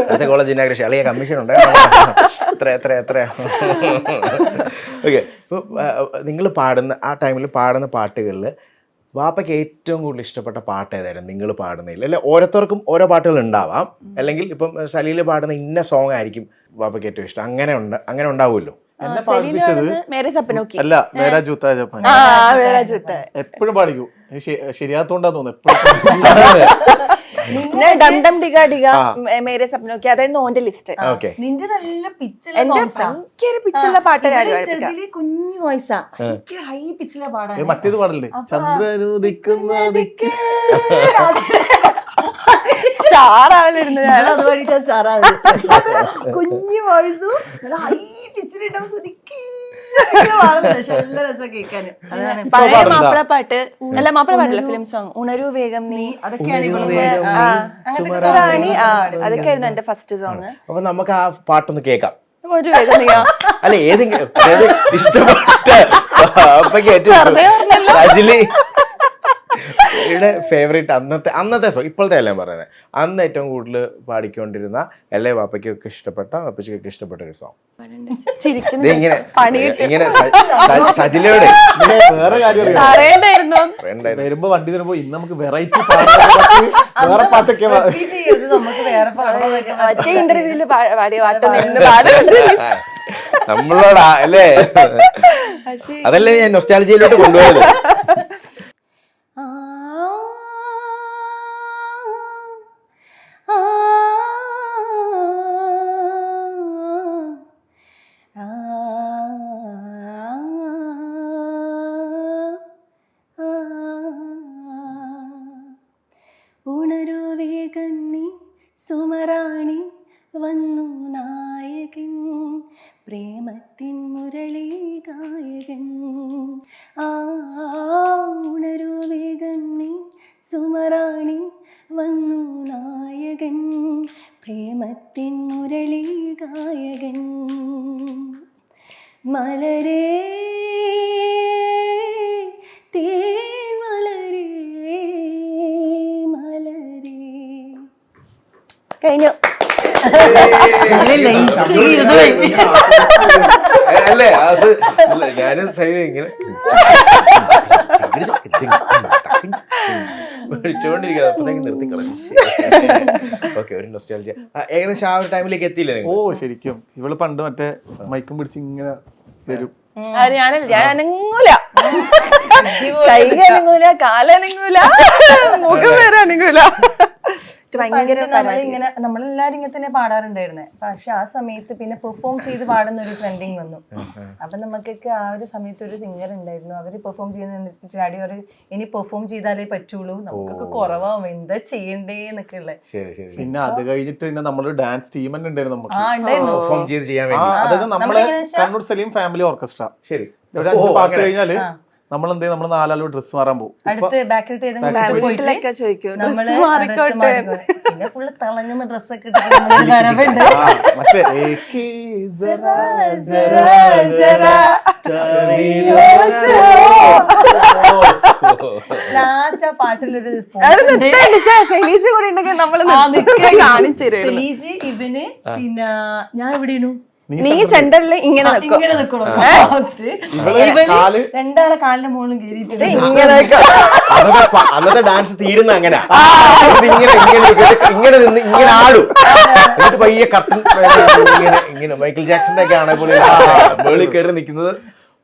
അടുത്ത കോളേജ് ഇനാഗ്രേഷൻ അല്ലെങ്കിൽ കമ്മീഷൻ ഉണ്ട്. എത്ര ഓക്കെ. ഇപ്പൊ നിങ്ങൾ പാടുന്ന ആ ടൈമിൽ പാടുന്ന പാട്ടുകളിൽ വാപ്പയ്ക്ക് ഏറ്റവും കൂടുതൽ ഇഷ്ടപ്പെട്ട പാട്ട് ഏതായിരുന്നു നിങ്ങൾ പാടുന്നതിൽ? അല്ലെ ഓരോരുത്തർക്കും ഓരോ പാട്ടുകൾ ഉണ്ടാവാം, അല്ലെങ്കിൽ ഇപ്പം സലീൽ പാടുന്ന ഇന്ന സോങ് ആയിരിക്കും വാപ്പയ്ക്ക് ഏറ്റവും ഇഷ്ടം. അങ്ങനെ ഉണ്ടാവുമല്ലോ. എന്നെ പാടിപ്പിച്ചത് അല്ല, മേരാ ജൂത്താ ജപ്പാൻ എപ്പോഴും പാടിക്കൂ. ശരിയാത്തോണ്ടാന്ന് തോന്നുന്നു എപ്പോഴും. അതായിരുന്നു ഓന്റെ ലിസ്റ്റ്. നിന്റെ നല്ല ഭയങ്കര പിച്ചുള്ള പാട്ടാണ്. കുഞ്ഞു വോയിസാ, ഹൈ പിച്ചിലെ പാടാൻ. മറ്റേത് പാടല്ലേ, ചന്ദ്രനുദിക്കുന്ന കുഞ്ഞു വോയിസും ഹൈ പിച്ചിലുണ്ടാവും. പഴയ മാപ്പിളപ്പാട്ട് അല്ല, മാപ്പിളപ്പാട്ടല്ല, ഫിലിം സോങ് ഉണരൂ വേഗം നീ, അതൊക്കെയായിരുന്നു എന്റെ ഫസ്റ്റ് സോങ്. അപ്പൊ നമുക്ക് ആ പാട്ടൊന്ന് കേൾക്കാം. ഒരു വേഗം നീ അല്ല, ഏതെങ്കിലും ഇഷ്ടപ്പെട്ട സജിലി ഫേവറേറ്റ് അന്നത്തെ സോങ്, ഇപ്പോഴത്തെ അല്ല പറയുന്നത്, അന്ന് ഏറ്റവും കൂടുതൽ പാടിക്കൊണ്ടിരുന്ന എല്ലാ വാപ്പയ്ക്കൊക്കെ ഇഷ്ടപ്പെട്ട, വാപ്പയ്ക്കൊക്കെ ഇഷ്ടപ്പെട്ട ഒരു സോങ്. ഇങ്ങനെ സജിലയോടെ വേറെ കാര്യം വരുമ്പോ വണ്ടി തരുമ്പോ ഇന്ന് നമുക്ക് വെറൈറ്റി വേറെ പാട്ടൊക്കെ മറ്റേ ഇന്റർവ്യൂല് പാടിയ പാട്ടൊന്നും നമ്മളോടാ അല്ലേ? അതല്ലേ ഞാൻ നൊസ്റ്റാൾജിയയിലോട്ട് കൊണ്ടുപോയത്. ഉണരൂ വേഗം നീ സുമറാണി, വന്നു നായകൻ, പ്രേമത്തിൻ മുരളി ഗായകൻ. ഉണരൂ വേഗം നീ സുമറാണി, വന്നു നായകൻ, പ്രേമത്തിൻ മുരളി ഗായകൻ. മലരേ തേൻ മലരേ മലരേ. കഴിഞ്ഞു. അല്ലേ അത് ഞാനും സൈഡ് ഇങ്ങനെ വിളിച്ചുകൊണ്ടിരിക്കുക അപ്പത്തേക്ക് നിർത്തിക്കളഞ്ഞു. ഓക്കെ, ഒരു നൊസ്റ്റാൾജിയ. ഏകദേശം ആ ഒരു ടൈമിലേക്ക് എത്തിയില്ലേ നിങ്ങൾ? ഓ ശരിക്കും ഇവള് പണ്ട് മറ്റേ മൈക്കും പിടിച്ച് ഇങ്ങനെ വരും. ഞാൻ അനങ്ങൂല, കൈ അനങ്ങൂല, കാലനങ്ങൂല, മുഖം വരെ അനങ്ങൂല. ഭയങ്കര ഇങ്ങനെ നമ്മളെല്ലാരും ഇങ്ങനെ തന്നെ പാടാറുണ്ടായിരുന്നേ. പക്ഷെ ആ സമയത്ത് പിന്നെ പെർഫോം ചെയ്ത് പാടുന്ന ഒരു ട്രെൻഡിങ് വന്നു. അപ്പൊ നമുക്കൊക്കെ ആ ഒരു സമയത്ത് ഒരു സിംഗർ ഉണ്ടായിരുന്നു, അവര് പെർഫോം ചെയ്യുന്ന ഡാഡി അവർ ഇനി പെർഫോം ചെയ്താലേ പറ്റുള്ളൂ, നമുക്കൊക്കെ കുറവാകും, എന്താ ചെയ്യണ്ടേ എന്നൊക്കെ ഉള്ളേ. പിന്നെ അത് കഴിഞ്ഞിട്ട് പിന്നെ നമ്മളൊരു ഡാൻസ് ടീം തന്നെ ഉണ്ടായിരുന്നു നമുക്ക്. പെർഫോം ചെയ്ത് ചെയ്യാൻ വേണ്ടി. അതായത് നമ്മളെ കണ്ണൂർ സലീം ഫാമിലി ഓർക്കസ്ട്ര. ശരി, ഒരു 5 പാട്ട് കഴിഞ്ഞാല് നമ്മൾ എന്ത് ചെയ്യും, നമ്മള് 4 ഡ്രസ് മാറാൻ പോകും. പിന്നെ ഫുള്ള് തിളങ്ങുന്ന ഡ്രസ്സൊക്കെ മറ്റേ ലാസ്റ്റ് ആ പാട്ടിലൊരു സെലീജ് കൂടി ഉണ്ടെങ്കിൽ നമ്മള് കാണിച്ചു തരും. സെലീജ് ഇവന് പിന്നെ ഞാൻ എവിടെയാണ് നീ സെന്ററിൽ ഇങ്ങനെ രണ്ടാളെ കാലിന്റെ മുകളിൽ കയറിയിട്ട് അന്നത്തെ ഡാൻസ് തീരുന്ന അങ്ങനെ ഇങ്ങനെ നിന്ന് ഇങ്ങനെ ആടും. എന്നിട്ട് പയ്യെ കട്ടൻ ഇങ്ങനെ മൈക്കിൾ ജാക്സന്റെ ഒക്കെ ആണെ പോലെ മേളിൽ കയറി നിൽക്കുന്നത്.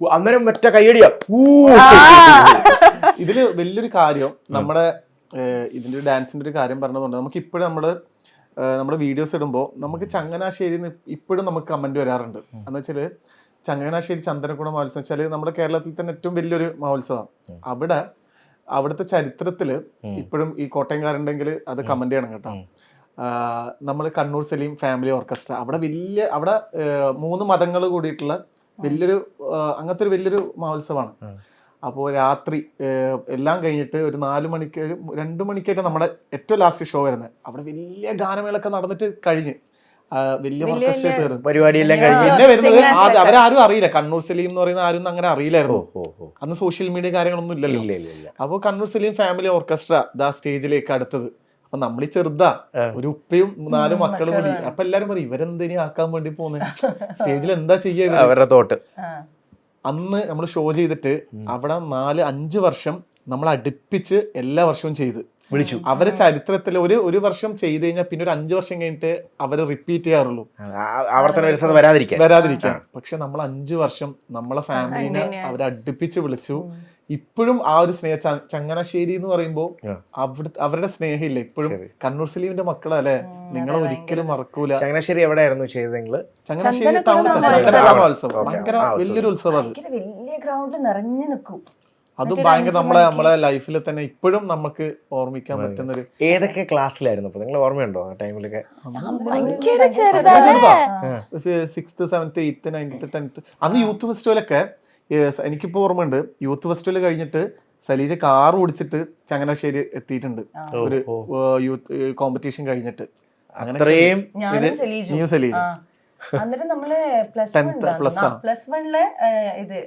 അന്നേരം മറ്റേ കയ്യടിയാ. ഇതില് വലിയൊരു കാര്യം നമ്മുടെ ഇതിന്റെ ഡാൻസിന്റെ ഒരു കാര്യം പറഞ്ഞതുകൊണ്ട് നമുക്ക് ഇപ്പോഴും നമ്മുടെ വീഡിയോസ് ഇടുമ്പോൾ നമുക്ക് ചങ്ങനാശ്ശേരി ഇപ്പോഴും നമുക്ക് കമന്റ് വരാറുണ്ട്. എന്ന് വെച്ചാല് ചങ്ങനാശ്ശേരി ചന്ദനക്കുട മഹോത്സവം വെച്ചാല് നമ്മുടെ കേരളത്തിൽ തന്നെ ഏറ്റവും വലിയൊരു മഹോത്സവമാണ്. അവിടുത്തെ ചരിത്രത്തില് ഇപ്പോഴും ഈ കോട്ടയംകാരുണ്ടെങ്കിൽ അത് കമന്റ് ചെയ്യണം കേട്ടോ. നമ്മൾ കണ്ണൂർ സലീം ഫാമിലി ഓർക്കസ്ട്ര അവിടെ 3 മതങ്ങൾ കൂടിയിട്ടുള്ള വലിയൊരു അങ്ങനത്തെ ഒരു വലിയൊരു മഹോത്സവമാണ്. അപ്പോൾ രാത്രി എല്ലാം കഴിഞ്ഞിട്ട് ഒരു 4 മണിക്ക് 2 മണിക്കൊക്കെ നമ്മുടെ ഏറ്റവും ലാസ്റ്റ് ഷോ വരുന്നത്. അവിടെ വലിയ ഗാനമേളൊക്കെ നടന്നിട്ട് കഴിഞ്ഞ് വലിയ ഓർക്കസ്ട്ര തീർന്നു, പരിപാടിയെല്ലാം കഴിഞ്ഞ് പിന്നെ വരുന്നത് അവരാരും അറിയില്ല. കണ്ണൂർ സലീം എന്ന് പറയുന്ന ആരും അങ്ങനെ അറിയില്ലായിരുന്നു. അന്ന് സോഷ്യൽ മീഡിയ കാര്യങ്ങളൊന്നും ഇല്ലല്ലോ. അപ്പോൾ കണ്ണൂർ സലീം ഫാമിലി ഓർക്കസ്ട്ര സ്റ്റേജിലേക്ക് അടുത്തത്. അപ്പൊ നമ്മളീ ചെറുതാ, ഒരു ഉപ്പയും 4 മക്കളും കൂടി. അപ്പൊ എല്ലാരും പറയും ഇവരെന്തിനു ആക്കാൻ വേണ്ടി പോകുന്നത്, സ്റ്റേജിൽ എന്താ ചെയ്യാ അവരുടെ തോട്ട്. അന്ന് നമ്മൾ ഷോ ചെയ്തിട്ട് അവിടെ 4-5 വർഷം നമ്മൾ അടുപ്പിച്ച് എല്ലാ വർഷവും വിളിച്ചു. അവരെ ചരിത്രത്തിൽ ഒരു വർഷം ചെയ്ത് കഴിഞ്ഞാൽ പിന്നെ ഒരു 5 വർഷം കഴിഞ്ഞിട്ട് അവര് റിപ്പീറ്റ് ചെയ്യാറുള്ളൂ, വരാതിരിക്കാൻ. പക്ഷെ നമ്മൾ 5 വർഷം നമ്മളെ ഫാമിലിനെ അവരെ അടുപ്പിച്ച് വിളിച്ചു. ഇപ്പോഴും ആ ഒരു സ്നേഹ ചങ്ങനാശ്ശേരി എന്ന് പറയുമ്പോ അവരുടെ സ്നേഹമില്ല ഇപ്പോഴും. കണ്ണൂർ സലീമിന്റെ മക്കളല്ലേ, നിങ്ങളെ ഒരിക്കലും മറക്കൂല. ചങ്ങനാശ്ശേരി എവിടെയായിരുന്നു ചെയ്തത് നിങ്ങള്? ചങ്ങനാശ്ശേരി ടൗണിൽ ചന്ദനക്കുട മഹോത്സവം ഭയങ്കര വലിയൊരു ഉത്സവം. അത് വലിയ ഗ്രൗണ്ട് നിറഞ്ഞു നിൽക്കും. അതും ഭയങ്കര നമ്മളെ ലൈഫിൽ തന്നെ ഇപ്പോഴും നമുക്ക് ഓർമ്മിക്കാൻ പറ്റുന്ന ഒരു. ഏതൊക്കെ ക്ലാസ്സിലായിരുന്നു അപ്പൊ നിങ്ങൾ ഓർമ്മയുണ്ടോ ആ ടൈമിലൊക്കെ? 6th 7th 8th 9th 10th. അന്ന് യൂത്ത് ഫെസ്റ്റിവലൊക്കെ എനിക്കിപ്പോ ഓർമ്മയുണ്ട്. യൂത്ത് ഫെസ്റ്റിവൽ കഴിഞ്ഞിട്ട് സലീജ കാർ ഓടിച്ചിട്ട് ചങ്ങനാശ്ശേരി എത്തിയിട്ടുണ്ട് ഒരു യൂത്ത് കോമ്പറ്റീഷൻ കഴിഞ്ഞിട്ട്. എന്നിട്ട് നമ്മള് പ്ലസ് വണ്ണിലെ ഇത്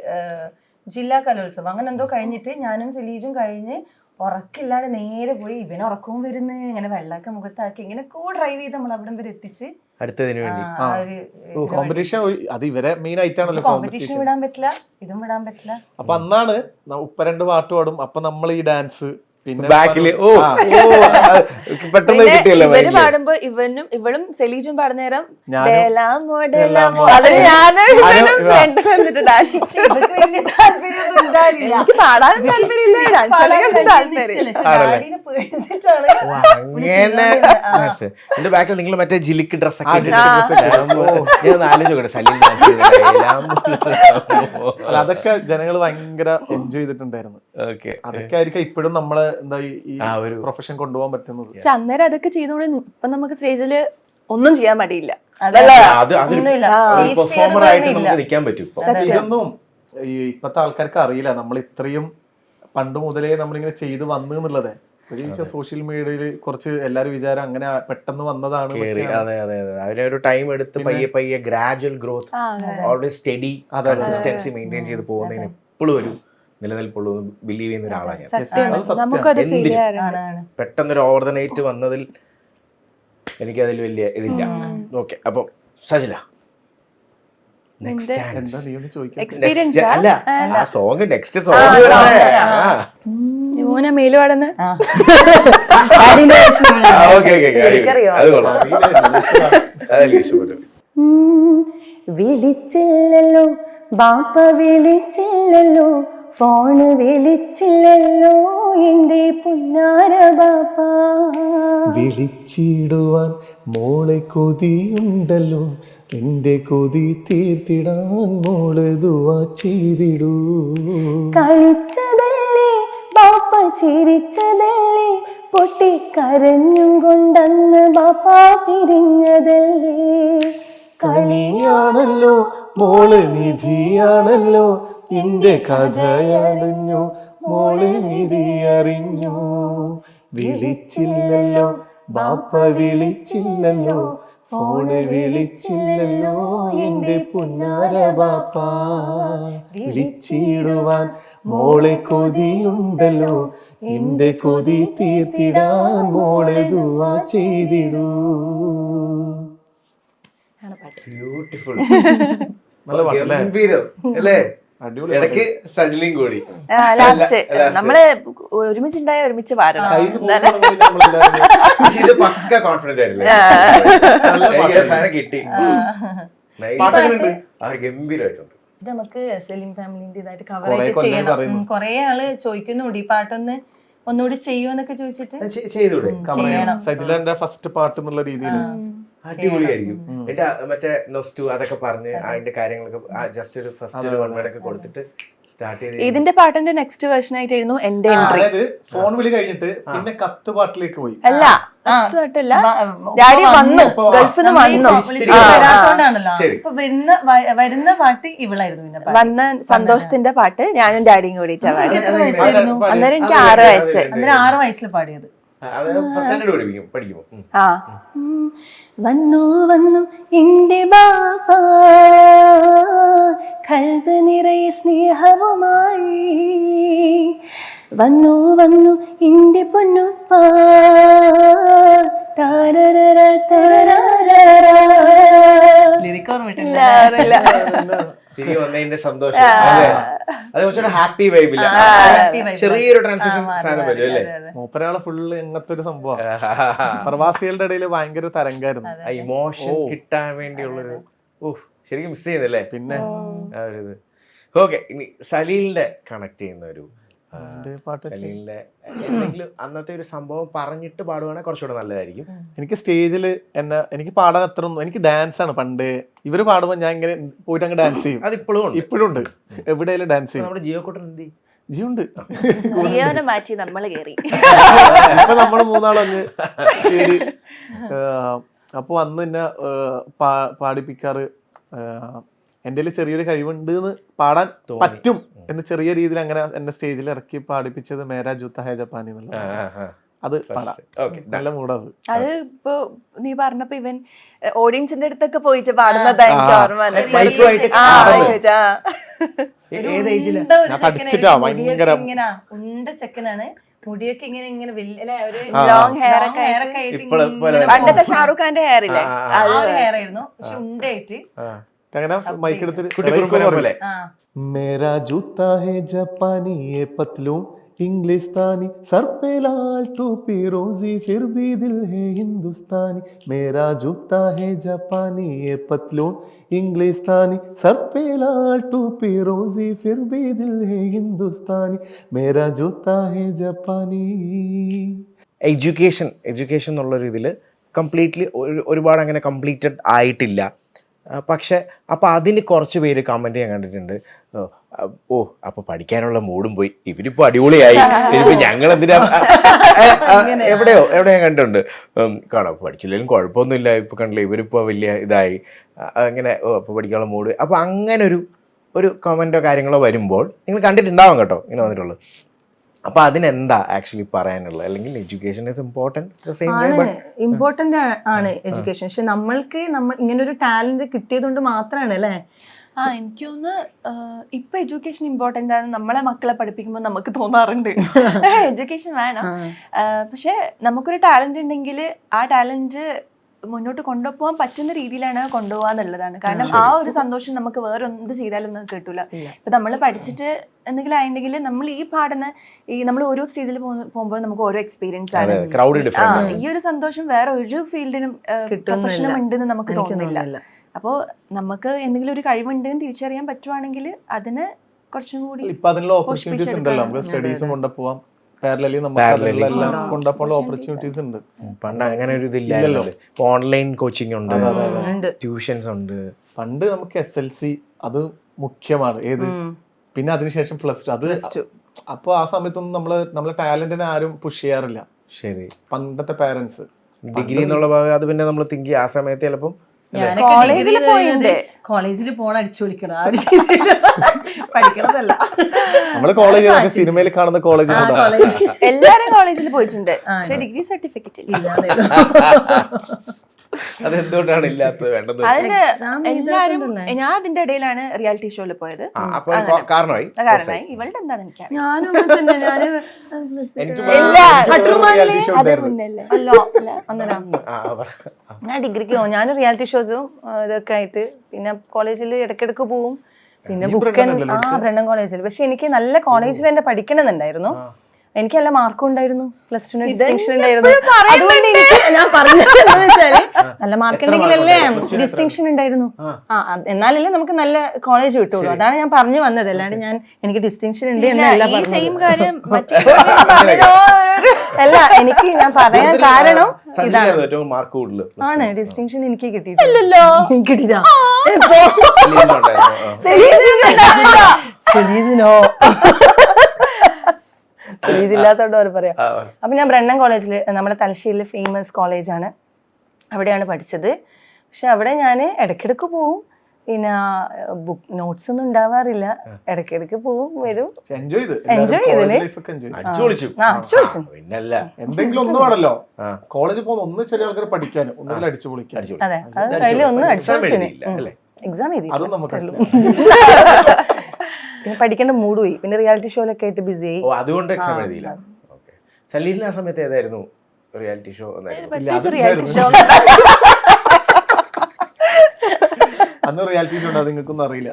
ജില്ലാ കലോത്സവം അങ്ങനെ എന്തോ കഴിഞ്ഞിട്ട് ഞാനും സലീജും കഴിഞ്ഞ് ഉറക്കില്ലാതെ നേരെ പോയി. ഇവന് ഉറക്കവും വരുന്നു, ഇങ്ങനെ വെള്ളമൊക്കെ മുഖത്താക്കി ഇങ്ങനെ ഡ്രൈവ് ചെയ്ത് നമ്മൾ അവിടം വരെ എത്തിച്ച് അടുത്തതിന് വേണ്ടി കോമ്പറ്റീഷൻ. അത് ഇവരെ മെയിൻ ആയിട്ടാണല്ലോ കോമ്പറ്റീഷൻ വിടാൻ പറ്റില്ല, ഇതും വിടാൻ പറ്റില്ല. അപ്പൊ അന്നാണ് ഉപ്പ 2 പാട്ട് പാടും. അപ്പൊ നമ്മൾ ഈ ഡാൻസ് പിന്നെ പെട്ടെന്ന് കിട്ടിയല്ലോ. ഇവര് പാടുമ്പോ ഇവളും സലീജും പാടുന്ന നേരം എനിക്ക് പാടാനും താല്പര്യമില്ല, എന്റെ ബാക്കിൽ നിങ്ങൾ മറ്റേ ജിലിക്ക് ഡ്രസ്സൊക്കെ അതൊക്കെ ജനങ്ങൾ ഭയങ്കര എൻജോയ് ചെയ്തിട്ടുണ്ടായിരുന്നു. അതൊക്കെ ആയിരിക്കും ഇപ്പോഴും നമ്മള് എന്താ ഈ പ്രൊഫഷൻ കൊണ്ടുപോകാൻ പറ്റുന്നത്. അന്നേരം അതൊക്കെ ചെയ്തോടെ ഇപ്പൊ നമുക്ക് സ്റ്റേജില് ഒന്നും ചെയ്യാൻ മടിയില്ല. ഇതൊന്നും ഇപ്പത്തെ ആൾക്കാർക്ക് അറിയില്ല. നമ്മൾ ഇത്രയും പണ്ട് മുതലേ നമ്മളിങ്ങനെ ചെയ്ത് വന്നു എന്നുള്ളത്. സോഷ്യൽ മീഡിയയിൽ കുറച്ച് എല്ലാരും വിചാരം അങ്ങനെ പെട്ടെന്ന് വന്നതാണ്. അതിനൊരു ടൈം എടുത്ത് പയ്യെ gradual growth, always study consistency maintain ചെയ്ത് പോകുന്നതിന് എപ്പോഴും ഒരു നിലനിൽപ്പുള്ളൂ ബിലീവ് ചെയ്യുന്ന ഒരാളാണ് ഞാൻ. പെട്ടെന്നൊരു ഓവർ ദ നൈറ്റ് വന്നതിൽ എനിക്കതിൽ വലിയ ഇതില്ല. ഓക്കെ, അപ്പം സജില നെക്സ്റ്റ് എന്താ നീ ഒന്ന് ചോദിക്കാൻ? എക്സ്പീരിയൻസ് അല്ല ആ സോങ് നെക്സ്റ്റ് സോങ് മോനെ മേല് പാടുന്ന അത് കൊള്ളാം, അതെനിക്ക് ഇഷ്ടപ്പെട്ടു. വിളിച്ചില്ലല്ലോ ബാപ്പ വിളിച്ചില്ലല്ലോ ഫോണ് വിളിച്ചില്ലല്ലോ എന്റെ പുന്നാര ബാപ്പ. വിളിച്ചിടുവാൻ മോളെ കൊതിയുണ്ടല്ലോ, എന്റെ കൊതി തീർത്തിടാൻ മോളെ ദുആ ചെയ്തിടൂ. കളിച്ചതല്ലേ ബാപ്പ ചിരിച്ചതല്ലേ പൊട്ടിക്കരഞ്ഞും കൊണ്ടന്ന് ബാപ്പ പിരിഞ്ഞതല്ലേ. കണിയാണല്ലോ മോള് നിധിയാണല്ലോ, എന്റെ കഥയറിഞ്ഞു മോളെ നിധി അറിഞ്ഞു. വിളിച്ചില്ലല്ലോ ബാപ്പ വിളിച്ചില്ലല്ലോ, ഫോണ് വിളിച്ചില്ലല്ലോ എന്റെ പുന്നാര ബാപ്പ. വിളിച്ചിടുവാൻ മോളെ കൊതിയുണ്ടല്ലോ, എന്റെ കൊതി തീർത്തിടാൻ മോളെ ദുആ ചെയ്തിടൂ. ബ്യൂട്ടിഫുൾ, നല്ല പാട്ടല്ലേ? ഗംഭീരം അല്ലേ? അടിപൊളി. ഇടയ്ക്ക് സജിലയും കൂടി ലാസ്റ്റ് നമ്മള് ഒരുമിച്ചുണ്ടായ ഒരുമിച്ച് പാടണം. പക്ഷെ ഇത് പക്ക കോൺഫിഡന്റ് ആയില്ലേ? സാധനം കിട്ടി. ഗംഭീരമായിട്ടുണ്ട്. ഇത് നമുക്ക് സലീം ഫാമിലിന്റെ ഇതായിട്ട് കുറേ കവറേജ് കൊല്ലം ചെയ്യണം. പറയുന്നു. കൊറേ ആള് ചോദിക്കുന്നുണ്ട് ഈ പാട്ടൊന്ന് ഒന്നുകൂടി ചെയ്യുമെന്നൊക്കെ ചോദിച്ചിട്ട് ചെയ്തൂടെ? സജിലന്റെ ഫസ്റ്റ് പാട്ട് എന്നുള്ള രീതിയിൽ അടിപൊളിയായിരിക്കും. എന്നിട്ട് മറ്റേ നൊസ്റ്റു അതൊക്കെ പറഞ്ഞ് അതിന്റെ കാര്യങ്ങളൊക്കെ ജസ്റ്റ് ഒരു ഫസ്റ്റ് ഒരു 1 minute ഒക്കെ കൊടുത്തിട്ട് സ്റ്റാർട്ട് ചെയ്ത് ഇതിന്റെ പാട്ടിന്റെ നെക്സ്റ്റ് വേർഷൻ ആയിട്ടായിരുന്നു എന്റെ എൻട്രി. അതായത് ഫോൺ വിളി കഴിഞ്ഞിട്ട് പിന്നെ കത്ത് പാട്ടിലേക്ക് പോയി. അല്ല തൊട്ടല്ല, ഡാഡി വന്നു ഗൾഫിൽ നിന്ന് വന്നു. വരാത്തോണ്ടാണല്ലോ. ശരി. അപ്പൊ വരുന്ന പാട്ട് ഇവളായിരുന്നു പിന്നെ പാട്ട്. വന്ന സന്തോഷത്തിന്റെ പാട്ട് ഞാനും ഡാഡിയും കൂടിയിട്ടാ പാടി. വയസ്സായിരുന്നു? അന്നേരം എനിക്ക് 6 വയസ്സ്. അന്നേരം 6 വയസ്സിൽ പാടിയത്. അത് ഫസ്റ്റ് സ്റ്റാൻഡേർഡ് പഠിക്കുമ്പോ ആ വന്നു വന്നു എന്റെ ബാബ കൽബ് നിറയെ സ്നേഹവുമായി, വന്നു വന്നു എന്റെ പൊന്നുപ്പ താരരര തരരര. ലിറിക് ഓർമ്മയിട്ടില്ല. തിരികെ വന്നതിന്റെ സന്തോഷം. അത് കുറച്ചൊരു ഹാപ്പി വൈബില്ല, ചെറിയൊരു ട്രാൻസാക്ഷൻ സാധനം വരും അല്ലേ? മൂപ്പരാളെ ഫുള്ള് എങ്ങനത്തെ ഒരു സംഭവം. പ്രവാസികളുടെ ഇടയിൽ ഭയങ്കര തരംഗായിരുന്നു. ഇമോഷൻ കിട്ടാൻ വേണ്ടിയുള്ളൊരു ശരിക്കും മിസ് ചെയ്യുന്നല്ലേ പിന്നെ ആ ഒരു ഇത്. ഓക്കെ, ഇനി സലീലിന്റെ കണക്ട് ചെയ്യുന്ന ഒരു പാട്ട് സലീലിന്റെ എന്തെങ്കിലും അന്നത്തെ ഒരു സംഭവം പറഞ്ഞിട്ട് പാടുവാണെങ്കിൽ കുറച്ചുകൂടെ നല്ലതായിരിക്കും. എനിക്ക് സ്റ്റേജിൽ എനിക്ക് പാടാൻ അത്ര ഒന്നും, എനിക്ക് ഡാൻസ് ആണ് പണ്ട്. ഇവര് പാടുമ്പോൾ ഞാൻ ഇങ്ങനെ പോയിട്ട് അങ്ങ് ഡാൻസ് ചെയ്യും. അതിപ്പോഴും ഇപ്പോഴും ഉണ്ട്, എവിടെയാലും ഡാൻസ് ചെയ്യും. നമ്മുടെ ജിയോ കൂട്ടൻ എന്ത് ജിയുണ്ട്. ജിയോനെ മാറ്റി നമ്മള് കേറി. ഇപ്പൊ നമ്മള് 3 ആളങ്ങ് കേറി. അപ്പൊ അന്ന് എന്നെ പാടിപ്പിക്കാറ് എൻ്റെ ചെറിയൊരു കഴിവുണ്ട് എന്ന് പാടാൻ പറ്റും എന്ന് ചെറിയ രീതിയിൽ അങ്ങനെ എന്നെ സ്റ്റേജിൽ ഇറക്കി പാടിപ്പിച്ചത് മേരാ ജൂത്ത ഹേ ജപ്പാനി എന്നുള്ള. അത് പാടാം, നല്ല മൂടാത്. അത് ഇപ്പൊ നീ പറഞ്ഞപ്പോ ഇവൻ ഓഡിയൻസിന്റെ അടുത്തൊക്കെ പോയിട്ട് പാടുന്നതാ എനിക്ക് ഓർമ്മ വന്നത്. ഉണ്ട ചെക്കനാണ്, മുടിയൊക്കെ ഇങ്ങനെ ഇങ്ങനെ ലോങ് ഹെയർ ഒക്കെ പണ്ടത്തെ ഷാറുഖ് ഖാന്റെ ഹെയർ ഇല്ലേ, ഹെയർ ആയിരുന്നു. പക്ഷെ ഉണ്ടയായിട്ട് അങ്ങനെ മൈക്ക് എടുത്തിട്ട് മേരാ ജൂത്താ ഹേ ജപ്പാനി യേ പത്ലൂൻ इंग्लिस्तानी सर पे लाल टोपी रोजी फिर भी दिल है हिंदुस्तानी मेरा जूता है जापानी ये पतलून इंग्लिस्तानी सर पे लाल टोपी रोजी फिर भी दिल है हिंदुस्तानी मेरा जूता है जापानी. എഡ്യൂക്കേഷൻ എന്നുള്ള രീതിയിൽ കംപ്ലീറ്റ്ലി ഒരുപാട് അങ്ങനെ കംപ്ലീറ്റഡ് ആയിട്ടില്ല. പക്ഷെ അപ്പം അതിന് കുറച്ച് പേര് കമൻറ്റ് ചെയ്യാൻ കണ്ടിട്ടുണ്ട്, അപ്പോൾ പഠിക്കാനുള്ള മൂടും പോയി, ഇവരിപ്പോൾ അടിപൊളിയായി, ഇനിയിപ്പോൾ ഞങ്ങൾ എന്തിനാ എവിടെയോ ഞാൻ കണ്ടിട്ടുണ്ട്. കാണാം, പഠിച്ചില്ലെങ്കിലും കുഴപ്പമൊന്നുമില്ല, ഇപ്പോൾ കണ്ടില്ല ഇവരിപ്പോൾ വലിയ ഇതായി, അങ്ങനെ അപ്പോൾ പഠിക്കാനുള്ള മൂഡ്. അപ്പോൾ അങ്ങനെ ഒരു കമൻറ്റോ കാര്യങ്ങളോ വരുമ്പോൾ നിങ്ങൾ കണ്ടിട്ടുണ്ടാവാം കേട്ടോ ഇങ്ങനെ വന്നിട്ടുള്ളത്. അപ്പൊ അതിനെന്താ ആക്ച്വലി പറയാനുള്ളത്? അല്ലെങ്കിൽ എഡ്യൂക്കേഷൻ ഈസ് ഇമ്പോർട്ടന്റ് ആണ് എഡ്യൂക്കേഷൻ. പക്ഷെ നമ്മൾ ഇങ്ങനെ ഒരു ടാലന്റ് കിട്ടിയത് കൊണ്ട് മാത്രമാണ് അല്ലേ? എനിക്ക് തോന്നുന്നു ഇപ്പൊ എഡ്യൂക്കേഷൻ ഇമ്പോർട്ടന്റ് ആണ്. നമ്മളെ മക്കളെ പഠിപ്പിക്കുമ്പോൾ നമുക്ക് തോന്നാറുണ്ട് എഡ്യൂക്കേഷൻ വേണം, പക്ഷെ നമുക്കൊരു ടാലന്റ് ഉണ്ടെങ്കിൽ ആ ടാലന്റ് മുന്നോട്ട് കൊണ്ടുപോകാൻ പറ്റുന്ന രീതിയിലാണ് കൊണ്ടുപോകാന്നുള്ളതാണ്. കാരണം ആ ഒരു സന്തോഷം നമുക്ക് വേറെ എന്ത് ചെയ്താലും നമുക്ക് കിട്ടൂല. ഇപ്പൊ നമ്മൾ പഠിച്ചിട്ട് എന്തെങ്കിലും ആയിട്ടുണ്ടെങ്കിൽ നമ്മൾ ഈ പാടുന്ന നമ്മൾ ഓരോ സ്റ്റേജിൽ പോകുമ്പോൾ നമുക്ക് ഓരോ എക്സ്പീരിയൻസ് ആണ്. ഈ ഒരു സന്തോഷം വേറെ ഒരു ഫീൽഡിനും പ്രൊഫഷനും ഉണ്ടെന്ന് നമുക്ക് തോന്നുന്നില്ല. അപ്പോൾ നമുക്ക് എന്തെങ്കിലും ഒരു കഴിവുണ്ട് എന്ന് തിരിച്ചറിയാൻ പറ്റുവാണെങ്കിൽ അതിന് കുറച്ചും കൂടി ഇപ്പൊ അതിനുള്ള ഓപ്പർച്യൂണിറ്റീസ് ഉണ്ടല്ലോ. നമുക്ക് സ്റ്റഡീസും കൊണ്ടുപോവാം, പാരലലി നമുക്ക് അതിലെല്ലാം കൊണ്ടുപോകാനുള്ള ഓപ്പർച്യൂണിറ്റീസ് ഉണ്ട്. പണ്ട് അങ്ങനെ ഒരു ഇതില്ലല്ലോ. ഓൺലൈൻ കോച്ചിങ് ഉണ്ട്, ട്യൂഷൻസ് ഉണ്ട്. പണ്ട് നമുക്ക് SLC അത് മുഖ്യമാണ്. ഏത് പിന്നെ അതിനുശേഷം +2 അത്. അപ്പൊ ആ സമയത്തൊന്നും നമ്മളെ ടാലന്റിനെ ആരും പുഷ് ചെയ്യാറില്ല. ശരി, പണ്ടത്തെ പാരന്റ്സ് ഡിഗ്രി എന്നുള്ള ഭാഗം അത് പിന്നെ നമ്മൾ തിങ്ക് ആ സമയത്ത് ചിലപ്പം കോളേജിൽ പോയിട്ടുണ്ട്. കോളേജിൽ പോണ അടിച്ചു വിളിക്കണം, പഠിക്കണതല്ല. നമ്മള് കോളേജ് സിനിമയിൽ കാണുന്ന കോളേജ് എല്ലാരും കോളേജിൽ പോയിട്ടുണ്ട്, പക്ഷെ ഡിഗ്രി സർട്ടിഫിക്കറ്റ് ഇല്ല. അതെന്തുകൊണ്ടാണ് ഇല്ലാത്തത്? വേണ്ടത് അതിന് എല്ലാരും ഞാൻ അതിന്റെ ഇടയിലാണ് റിയാലിറ്റി ഷോയിൽ പോയത്. കാരണമായി ഇവളുടെ എന്താന്ന് എനിക്കറിയാം. ഞാനും തന്നെ, ഞാൻ ഡിഗ്രിക്ക് പോകും, ഞാൻ റിയാലിറ്റി ഷോസും ഇതൊക്കെ ആയിട്ട് പിന്നെ കോളേജിൽ ഇടയ്ക്കിടയ്ക്ക് പോവും. പിന്നെ ബ്രണ്ണൻ കോളേജിൽ. പക്ഷെ എനിക്ക് നല്ല കോളേജിൽ എന്നെ പഠിക്കണമെന്നുണ്ടായിരുന്നു. എനിക്ക് നല്ല മാർക്കും ഉണ്ടായിരുന്നു, +2 ഡിസ്റ്റിങ്ഷൻ ഉണ്ടായിരുന്നു. അതുകൊണ്ട് എനിക്ക് ഞാൻ പറഞ്ഞത് എന്താണെന്ന് വെച്ചാല് നല്ല മാർക്ക് ഉണ്ടെങ്കിലല്ലേ ഡിസ്റ്റിങ്ഷൻ ഉണ്ടായിരുന്നു. എന്നാലല്ലേ നമുക്ക് നല്ല കോളേജ് കിട്ടുള്ളൂ. അതാണ് ഞാൻ പറഞ്ഞു വന്നത്. അല്ലാണ്ട് ഞാൻ എനിക്ക് ഡിസ്റ്റിങ്ഷൻ ഉണ്ട് എന്നല്ല പറഞ്ഞത്. അല്ല, എനിക്ക് ഞാൻ പറയാൻ കാരണം ആണ് ഡിസ്റ്റിങ്ഷൻ എനിക്ക് കിട്ടിയിട്ടില്ലല്ലോ. കിട്ടിയില്ല. ഇല്ലാത്തോണ്ട് അവർ പറയാം. അപ്പൊ ഞാൻ ബ്രണ്ണൻ കോളേജിൽ, നമ്മുടെ തലശ്ശേരിയിലെ ഫേമസ് കോളേജാണ്, അവിടെയാണ് പഠിച്ചത്. പക്ഷെ അവിടെ ഞാൻ ഇടയ്ക്കിടയ്ക്ക് പോവും. പിന്നെ ബുക്ക് നോട്ട്സ് ഒന്നും ഉണ്ടാവാറില്ല, ഇടയ്ക്കിടയ്ക്ക് പോവും വരും. എൻജോയ് ചെയ്തിന്. എന്തെങ്കിലും ഒന്നുമാണല്ലോ കോളേജിൽ പോകുന്ന ഒന്ന് ചില ആൾക്കാർ പഠിക്കാൻ ഒന്നുകിൽ അടിച്ചു പൊളിക്കാൻ. അതെ, അത് അതിൽ ഒന്ന് അടിച്ചു എക്സാം എഴുതി. അതും നമുക്ക് പിന്നെ പഠിക്കേണ്ട മൂഡ് പോയി. പിന്നെ റിയാലിറ്റി ഷോയിലൊക്കെ ആയിട്ട് ബിസി ആയി. അതുകൊണ്ട് എക്സാം എഴുതിയില്ല. സലീലിന് ആ സമയത്ത് ഏതായിരുന്നു റിയാലിറ്റി ഷോ? അന്ന് റിയാലിറ്റി ഷോ ഉണ്ട്, നിങ്ങൾക്കൊന്നും അറിയില്ല.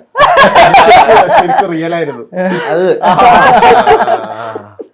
ശരിക്കും റിയൽ ആയിരുന്നു അത്.